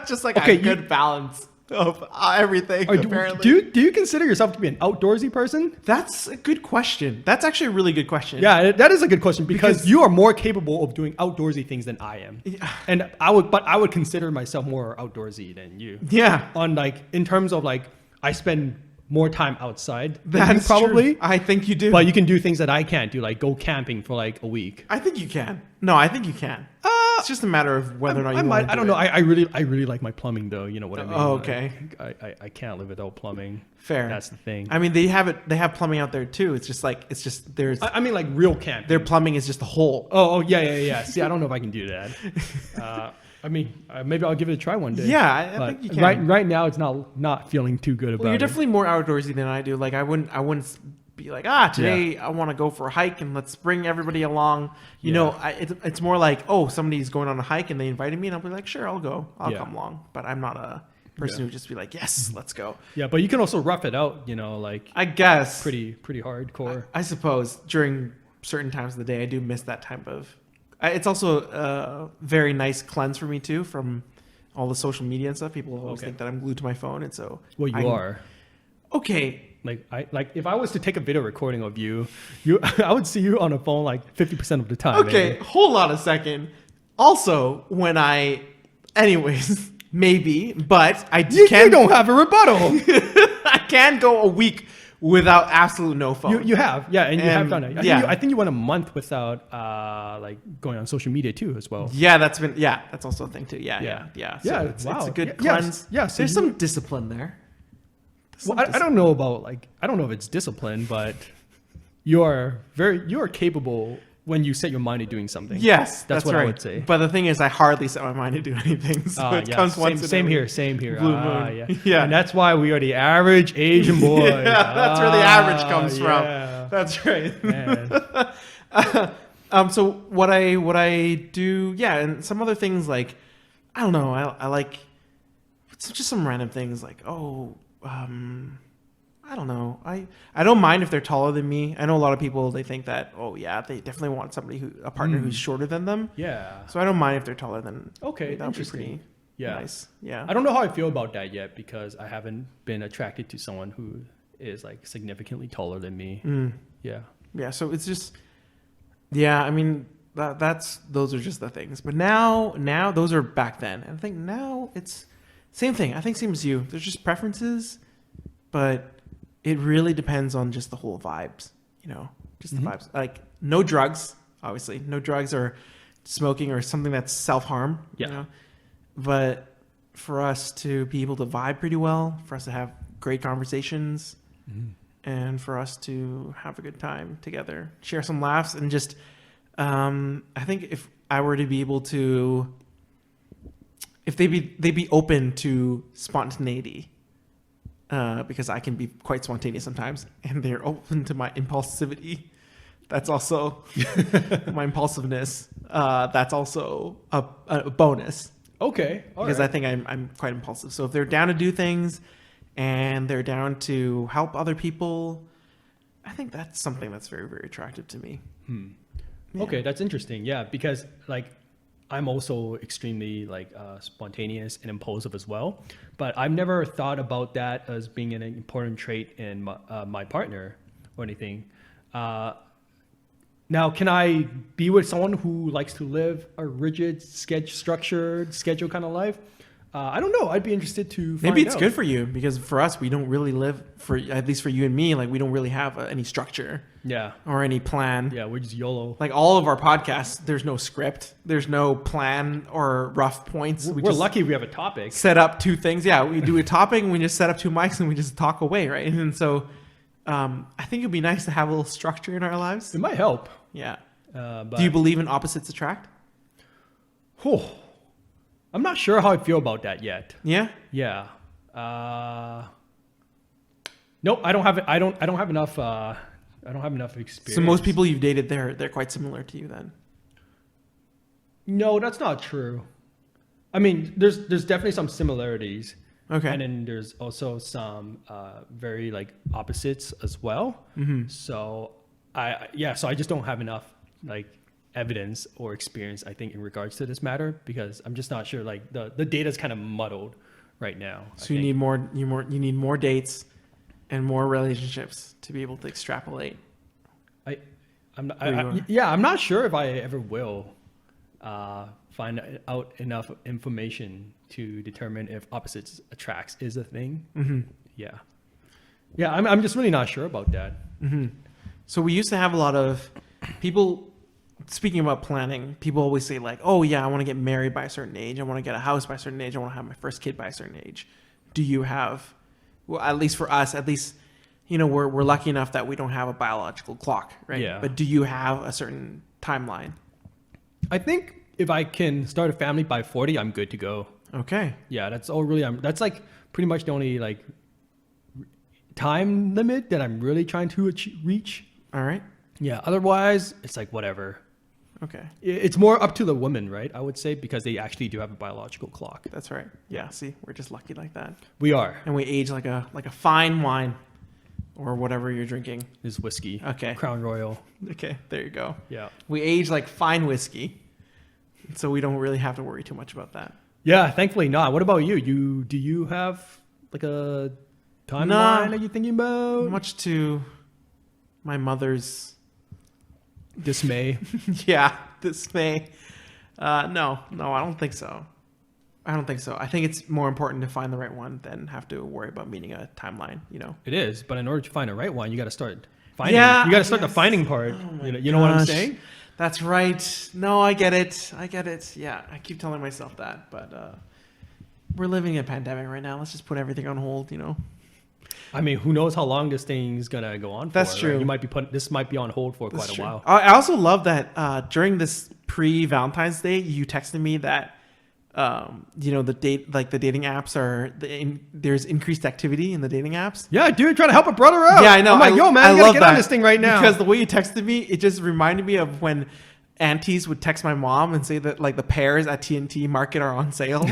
B: Just like
A: Okay,
B: a good balance of everything. Apparently,
A: Do you consider yourself to be an outdoorsy person?
B: that's a good question. That's actually a really good question.
A: Yeah, that is a good question because you are more capable of doing outdoorsy things than I am.
B: Yeah.
A: And I would consider myself more outdoorsy than you.
B: Yeah.
A: On like, in terms of like, I spend more time outside than you
B: That's
A: probably.
B: true. I think you do.
A: But you can do things that I can't do, like go camping for like a week.
B: I think you can. No, I think you can. It's just a matter of whether or not you want to
A: I don't know. I really like my plumbing though. You know what I mean?
B: Oh, okay.
A: Like, I can't live without plumbing.
B: Fair.
A: That's the thing.
B: I mean, they have plumbing out there too. It's just there's
A: I mean, like real camping.
B: their plumbing is just a hole.
A: Oh yeah. See, I don't know if I can do that. I mean, maybe I'll give it a try one day.
B: Yeah, I
A: But
B: think you can.
A: Right now, it's not feeling too good about
B: Well, you're
A: it.
B: definitely more outdoorsy than I do. Like I wouldn't be like, today I want to go for a hike and let's bring everybody along. You know, it's more like, oh, somebody's going on a hike and they invited me and I'll be like, sure, I'll go. I'll come along. But I'm not a person who would just be like, yes, let's go.
A: Yeah, but you can also rough it out. Like
B: I guess
A: pretty hardcore.
B: I suppose during certain times of the day, I do miss that type of. It's also a very nice cleanse for me too from all the social media and stuff. People always think that I'm glued to my phone, and so
A: Well, you are.
B: Okay.
A: Like if I was to take a video recording of you, I would see you on a phone like 50% of the time.
B: Okay,
A: maybe.
B: hold on a second. Also, anyways, maybe, but
A: You don't have a rebuttal.
B: I can go a week without absolute no phone.
A: You have, yeah, and you have done it. I think you went a month without like going on social media too, as well.
B: Yeah, that's also a thing too. Yeah. So it's a good cleanse.
A: Yeah, so
B: there's some discipline there.
A: Well, I don't know about I don't know if it's discipline, but you are capable when you set your mind to doing something.
B: Yes,
A: that's what
B: right.
A: I would say.
B: But the thing is, I hardly set my mind to do anything. So it comes once.
A: Same here. Same here.
B: Blue moon.
A: Yeah.
B: Yeah.
A: And that's why we are the average Asian boy.
B: Yeah, that's where the average comes
A: yeah.
B: from. That's right.
A: Man.
B: So what I do, yeah, and some other things like, I don't know, I like just some random things like, I don't know. I don't mind if they're taller than me. I know a lot of people, they think that, oh yeah, they definitely want a partner who's shorter than them.
A: Yeah.
B: So I don't mind if they're taller than.
A: Okay,
B: that would be
A: interesting.
B: pretty nice. Yeah.
A: I don't know how I feel about that yet because I haven't been attracted to someone who is like significantly taller than me. Yeah.
B: Yeah. So it's just, yeah. I mean, those are just the things. But now those are back then, and I think now it's same thing. I think same as you. There's just preferences, but it really depends on just the whole vibes. Just the vibes. Like no drugs, obviously, no drugs or smoking or something that's self-harm.
A: Yeah.
B: But for us to be able to vibe pretty well, for us to have great conversations, and for us to have a good time together, share some laughs, and just, I think if I were to be able to, if they'd be open to spontaneity, because I can be quite spontaneous sometimes, and they're open to my impulsivity. That's also my impulsiveness. That's also a bonus.
A: Okay.
B: Because I think I'm quite impulsive. So if they're down to do things and they're down to help other people, I think that's something that's very, very attractive to me. Yeah.
A: Okay, that's interesting. Yeah, because like I'm also extremely like spontaneous and impulsive as well, but I've never thought about that as being an important trait in my partner or anything. Now, can I be with someone who likes to live a rigid, structured schedule kind of life? I don't know. I'd be interested to find
B: Maybe it's
A: out.
B: good for you, because for us, we don't really live, at least for you and me, like we don't really have any structure.
A: Yeah.
B: Or any plan.
A: Yeah, we're just YOLO.
B: Like all of our podcasts, there's no script, there's no plan or rough points.
A: We're
B: just
A: lucky we have a topic.
B: set up two things. Yeah, we do a topic and we just set up two mics and we just talk away, right? And so I think it'd be nice to have a little structure in our lives.
A: It might help.
B: Yeah.
A: But
B: Do you believe in opposites attract?
A: I'm not sure how I feel about that yet.
B: Yeah.
A: Yeah. Nope. I don't have it. I don't have enough. I don't have enough experience.
B: So most people you've dated, they're quite similar to you then.
A: No, that's not true. I mean, there's definitely some similarities.
B: Okay.
A: And then there's also some very like opposites as well. So I just don't have enough like evidence or experience, I think, in regards to this matter, because I'm just not sure. Like the data's kind of muddled right now.
B: So you need more dates and more relationships to be able to extrapolate.
A: I'm not sure if I ever will find out enough information to determine if opposites attracts is a thing. Yeah. I'm just really not sure about that.
B: So we used to have a lot of people, speaking about planning, people always say like, oh yeah, I want to get married by a certain age. I want to get a house by a certain age. I want to have my first kid by a certain age. Do you have, well, at least for us, we're lucky enough that we don't have a biological clock, right?
A: Yeah.
B: But do you have a certain timeline?
A: I think if I can start a family by 40, I'm good to go.
B: Okay.
A: Yeah, that's all really. That's like pretty much the only like time limit that I'm really trying to reach.
B: All right.
A: Yeah. Otherwise, it's like whatever.
B: Okay.
A: It's more up to the woman, right? I would say, because they actually do have a biological clock.
B: That's right. Yeah. See, we're just lucky like that.
A: We are.
B: And we age like a fine wine, or whatever you're drinking.
A: This whiskey.
B: Okay.
A: Crown Royal.
B: Okay. There you go.
A: Yeah.
B: We age like fine whiskey, so we don't really have to worry too much about that.
A: Yeah. Thankfully not. What about you? Do you have like a timeline that you're thinking about?
B: Much to my mother's
A: dismay.
B: Dismay. No, I don't think so. I think it's more important to find the right one than have to worry about meeting a timeline,
A: It is, but in order to find the right one, you got to start finding.
B: Yeah,
A: you got to start the finding part. You know what I'm saying?
B: That's right. No, I get it. Yeah, I keep telling myself that, but we're living in a pandemic right now. Let's just put everything on hold,
A: I mean, who knows how long this thing's gonna go on for?
B: That's true.
A: Right? You might be this might be on hold for quite a while.
B: I also love that during this pre-Valentine's Day, you texted me that the dating apps there's increased activity in the dating apps.
A: Yeah, dude, trying to help a brother out.
B: Yeah, I know.
A: I'm like, yo, man,
B: I
A: you gotta
B: love
A: get on this thing right now.
B: Because the way you texted me, it just reminded me of when aunties would text my mom and say that like the pears at TNT Market are on sale.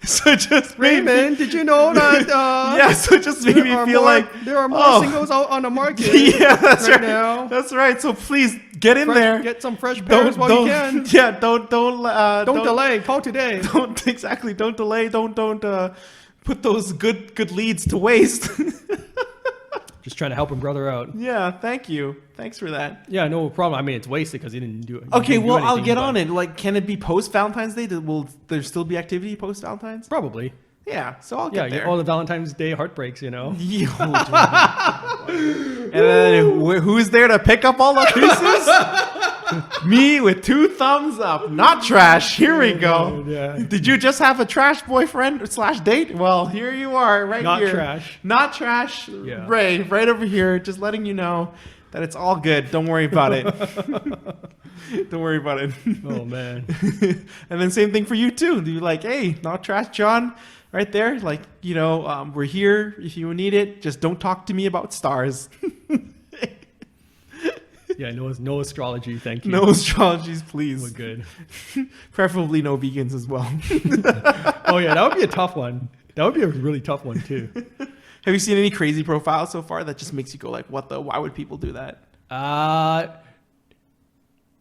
B: So it just
A: Raymond, did you know that?
B: So it just made me feel like
A: there are more singles out on the market.
B: Yeah, that's right.
A: Now.
B: That's right. So please get in there.
A: Get some fresh pears while you can.
B: Yeah, don't
A: delay. Call today.
B: Don't delay. Don't put those good leads to waste.
A: Just trying to help a brother out.
B: Yeah, thank you. Thanks for that.
A: Yeah, no problem. I mean, it's wasted because he didn't do it.
B: Okay, well, I'll get on it. Like, can it be post Valentine's Day? Will there still be activity post Valentine's?
A: Probably.
B: Yeah, so I'll get there.
A: All the Valentine's Day heartbreaks, you know.
B: And then who's there to pick up all the pieces? Me with 2 thumbs up. Not trash. Here we go.
A: Yeah.
B: Did you just have a trash boyfriend / date? Well, here you are, right
A: Not
B: here.
A: trash.
B: Not trash.
A: Yeah.
B: Ray, right over here, just letting you know that it's all good. Don't worry about it. Don't worry about it.
A: Oh man.
B: And then same thing for you too. You're like, hey, not trash, John. Right there, like, we're here if you need it. Just don't talk to me about stars.
A: Yeah, no astrology, thank you.
B: No astrologies, please.
A: We're good.
B: Preferably no vegans as well.
A: Oh yeah, that would be a tough one. That would be a really tough one too.
B: Have you seen any crazy profiles so far that just makes you go like, why would people do that?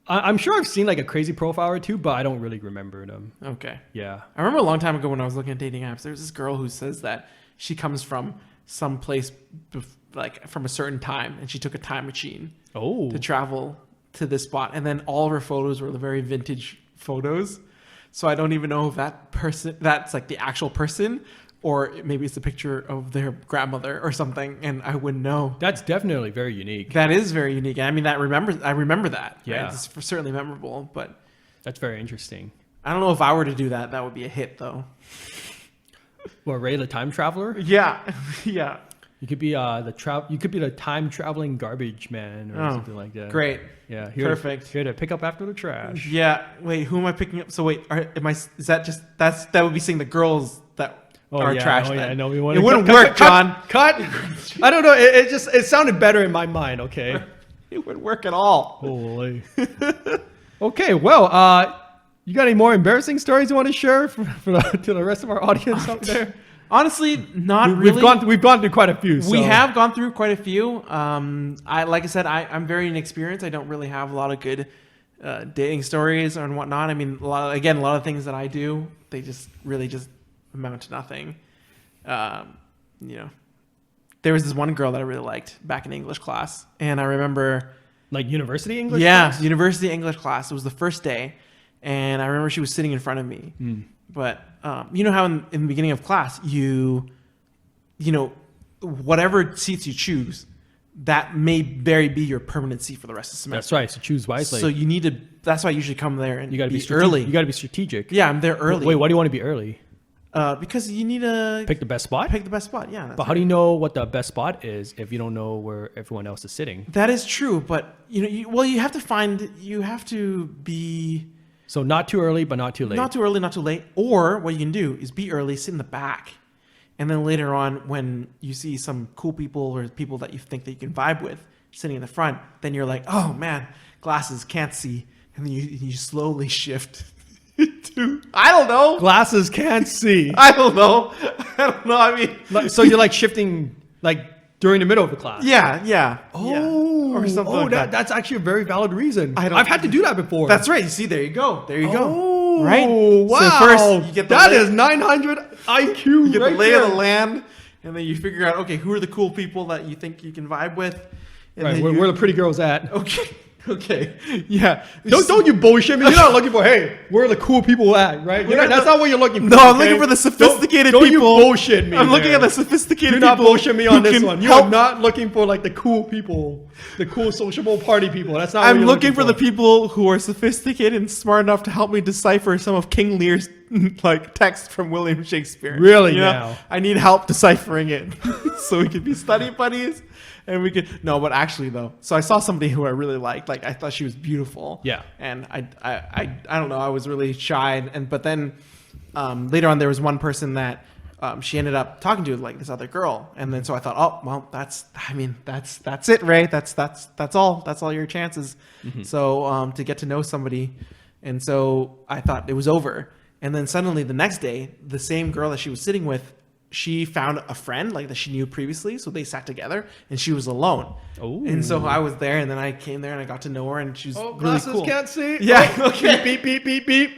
A: I'm sure I've seen like a crazy profile or two, but I don't really remember them.
B: Okay.
A: Yeah.
B: I remember a long time ago when I was looking at dating apps, there was this girl who says that she comes from some place like from a certain time, and she took a time machine to travel to this spot, and then all of her photos were the very vintage photos. So I don't even know if that's like the actual person, or maybe it's a picture of their grandmother or something, and I wouldn't know.
A: That's definitely very unique.
B: That is very unique. I mean, I remember that.
A: Yeah.
B: Right? It's certainly memorable, but
A: That's very interesting.
B: I don't know if I were to do that, that would be a hit though.
A: Well, Ray the time traveler?
B: Yeah. Yeah.
A: You could be the time traveling garbage man or something like that.
B: Great.
A: Yeah.
B: Perfect.
A: Here to pick up after the trash.
B: Yeah. Wait, who am I picking up? So wait, is that just, that would be saying the girls that are trash then.
A: Yeah, no,
B: it wouldn't work, John.
A: Cut. I don't know. It sounded better in my mind. Okay.
B: It wouldn't work at all.
A: Holy. Okay. Well, you got any more embarrassing stories you want to share to the rest of our audience out there?
B: Honestly, not really.
A: We've gone through quite a few. So.
B: We have gone through quite a few. Like I said, I'm very inexperienced. I don't really have a lot of good dating stories and whatnot. I mean, a lot of things that I do, they just really just amount to nothing. There was this one girl that I really liked back in English class, and I remember,
A: like university English.
B: Yeah,
A: class?
B: university English class. It was the first day, and I remember she was sitting in front of me. But you know how in the beginning of class, whatever seats you choose, that may very be your permanent seat for the rest of the semester.
A: That's right. So choose wisely.
B: So you need to. That's why I usually come there and
A: you got to be
B: early.
A: You got to be strategic.
B: Yeah, I'm there early.
A: Wait, why do you want to be early?
B: Because you need to
A: pick the best spot.
B: Pick the best spot. Yeah.
A: But how do you know what the best spot is if you don't know where everyone else is sitting?
B: That is true, but you have to find. You have to be.
A: So not too early, but not too late.
B: Not too early, not too late. Or what you can do is be early, sit in the back. And then later on, when you see some cool people or people that you think that you can vibe with sitting in the front, then you're like, oh man, glasses, can't see. And then you slowly shift to, I don't know.
A: Glasses, can't see.
B: I don't know. I mean.
A: So you're like shifting like during the middle of the class?
B: Yeah.
A: Oh.
B: Yeah. Or something like that.
A: That's actually a very valid reason. I've had to do that before.
B: That's right. You see, there you go.
A: Oh,
B: right?
A: Wow.
B: So first, you get
A: that is 900 IQ.
B: You get
A: right
B: the lay
A: there.
B: of the land, and then you figure out, okay, who are the cool people that you think you can vibe with? And
A: right. Where the pretty girls at?
B: Okay. Yeah.
A: Don't you bullshit me. You're not looking for, hey, where are the cool people at, right? That's not what you're looking for.
B: No, I'm looking for the sophisticated people.
A: Don't you bullshit me.
B: I'm looking at the sophisticated people.
A: You're not bullshit me on this one. You are not looking for like the cool people, the cool sociable party people. That's not what
B: I'm
A: you're
B: looking for the people who are sophisticated and smart enough to help me decipher some of King Lear's like text from William Shakespeare.
A: Really
B: You know?
A: now?
B: I need help deciphering it so we could be study buddies. And we could no, but actually though, so I saw somebody who I really liked. Like I thought she was beautiful.
A: Yeah.
B: And I don't know. I was really shy, but then later on there was one person that she ended up talking to, like this other girl, and then so I thought, oh well, that's it, Ray. That's all your chances. So to get to know somebody, and so I thought it was over. And then suddenly the next day, the same girl that she was sitting with, she found a friend like that she knew previously, so they sat together, and she was alone.
A: Oh.
B: And so I was there, and then I came there and I got to know her, and she's really
A: glasses
B: cool.
A: can't see.
B: Yeah.
A: Oh,
B: Okay.
A: Beep, beep, beep, beep.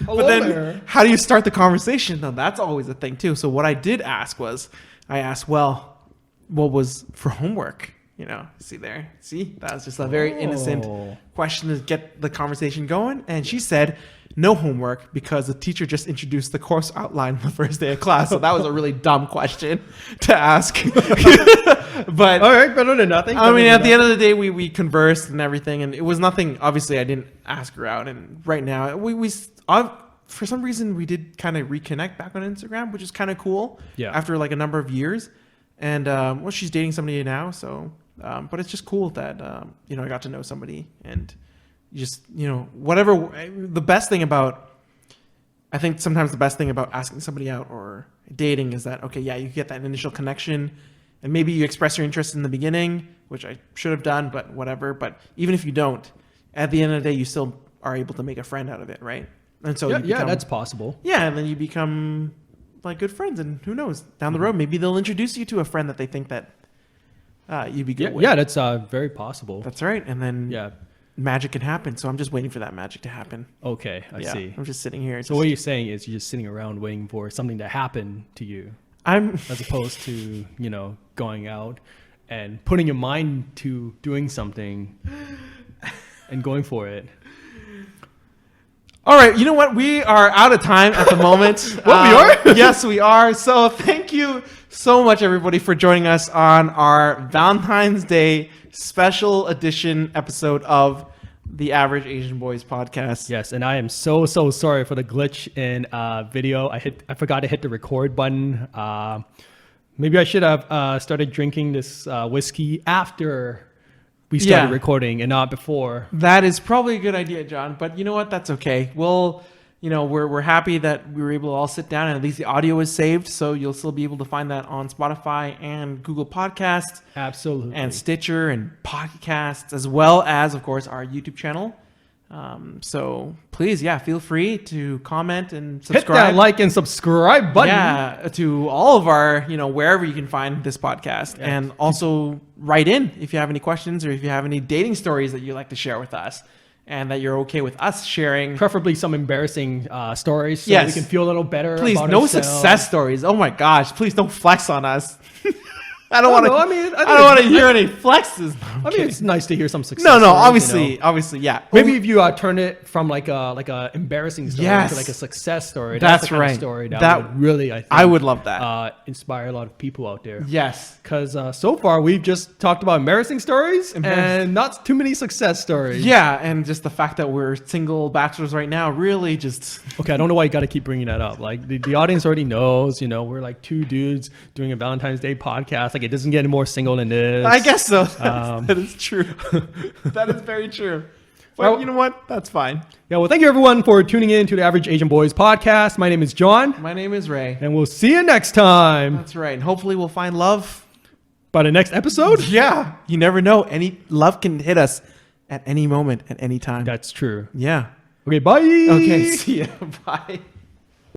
A: Hello
B: But then,
A: there.
B: how do you start the conversation? Now, that's always a thing too. So what I did ask was, I asked, well, what was for homework? You know, see there, see, that was just a very innocent question to get the conversation going. And she said, no homework because the teacher just introduced the course outline on the first day of class. So that was a really dumb question to ask. But
A: All right, better than nothing.
B: I mean, at the end of the day, we conversed and everything, and it was nothing. Obviously, I didn't ask her out, and right now for some reason we did kind of reconnect back on Instagram, which is kind of cool.
A: Yeah.
B: After like a number of years, and well, she's dating somebody now, so but it's just cool that I got to know somebody, and just whatever. The best thing about, I think sometimes the best thing about asking somebody out or dating is that, okay, yeah, you get that initial connection. And maybe you express your interest in the beginning, which I should have done, but whatever. But even if you don't, at the end of the day, you still are able to make a friend out of it, right? And so
A: yeah, that's possible.
B: Yeah, and then you become like good friends, and who knows, down the road, maybe they'll introduce you to a friend that they think that you'd be good with.
A: Yeah, that's very possible.
B: That's right. And then
A: Yeah.
B: magic can happen. So I'm just waiting for that magic to happen.
A: Okay, I
B: Yeah,
A: see.
B: I'm just sitting here.
A: So what you're saying is you're just sitting around waiting for something to happen to you,
B: I'm
A: as opposed to going out and putting your mind to doing something and going for it.
B: All right, you know what? We are out of time at the moment.
A: What, we are?
B: Yes, we are. So thank you so much, everybody, for joining us on our Valentine's Day special edition episode of the Average Asian Boys podcast.
A: Yes, and I am so sorry for the glitch in video. I forgot to hit the record button. Maybe I should have started drinking this whiskey after we started recording and not before.
B: That is probably a good idea, John. But you know what? That's okay. We'll, we're happy that we were able to all sit down, and at least the audio is saved, so you'll still be able to find that on Spotify and Google Podcasts.
A: Absolutely.
B: And Stitcher and podcasts, as well as, of course, our YouTube channel. So please, feel free to comment and subscribe.
A: Hit that like and subscribe button.
B: Yeah, to all of our, wherever you can find this podcast.
A: Yeah.
B: And also write in if you have any questions or if you have any dating stories that you'd like to share with us and that you're okay with us sharing.
A: Preferably some embarrassing stories so
B: Yes.
A: we can feel a little better.
B: Please,
A: about
B: no
A: ourselves.
B: success stories. Oh my gosh, please don't flex on us. I don't want to.
A: I mean,
B: I don't want to hear any flexes.
A: I mean, it's nice to hear some success.
B: No,
A: stories,
B: obviously, yeah.
A: Maybe if you turn it from like a embarrassing story
B: Yes.
A: to like a success story.
B: That's
A: the kind
B: right.
A: Of story that,
B: That-
A: would really, I think,
B: I would love that.
A: Inspire a lot of people out there.
B: Yes.
A: Because so far we've just talked about embarrassing stories and not too many success stories.
B: Yeah, and just the fact that we're single bachelors right now really just.
A: Okay, I don't know why you got to keep bringing that up. Like the audience already knows, we're like two dudes doing a Valentine's Day podcast. Like it doesn't get any more single than this.
B: I guess so. That is true. That is very true. But
A: Well-
B: you know what? That's fine.
A: Yeah, well, thank you everyone for tuning in to the Average Asian Boys podcast. My name is John,
B: My name is Ray.
A: and we'll see you next time.
B: That's right. And hopefully we'll find love.
A: By the next episode?
B: Yeah. You never know. Any love can hit us at any moment, at any time.
A: That's true.
B: Yeah.
A: Okay, bye.
B: Okay. See ya. Bye.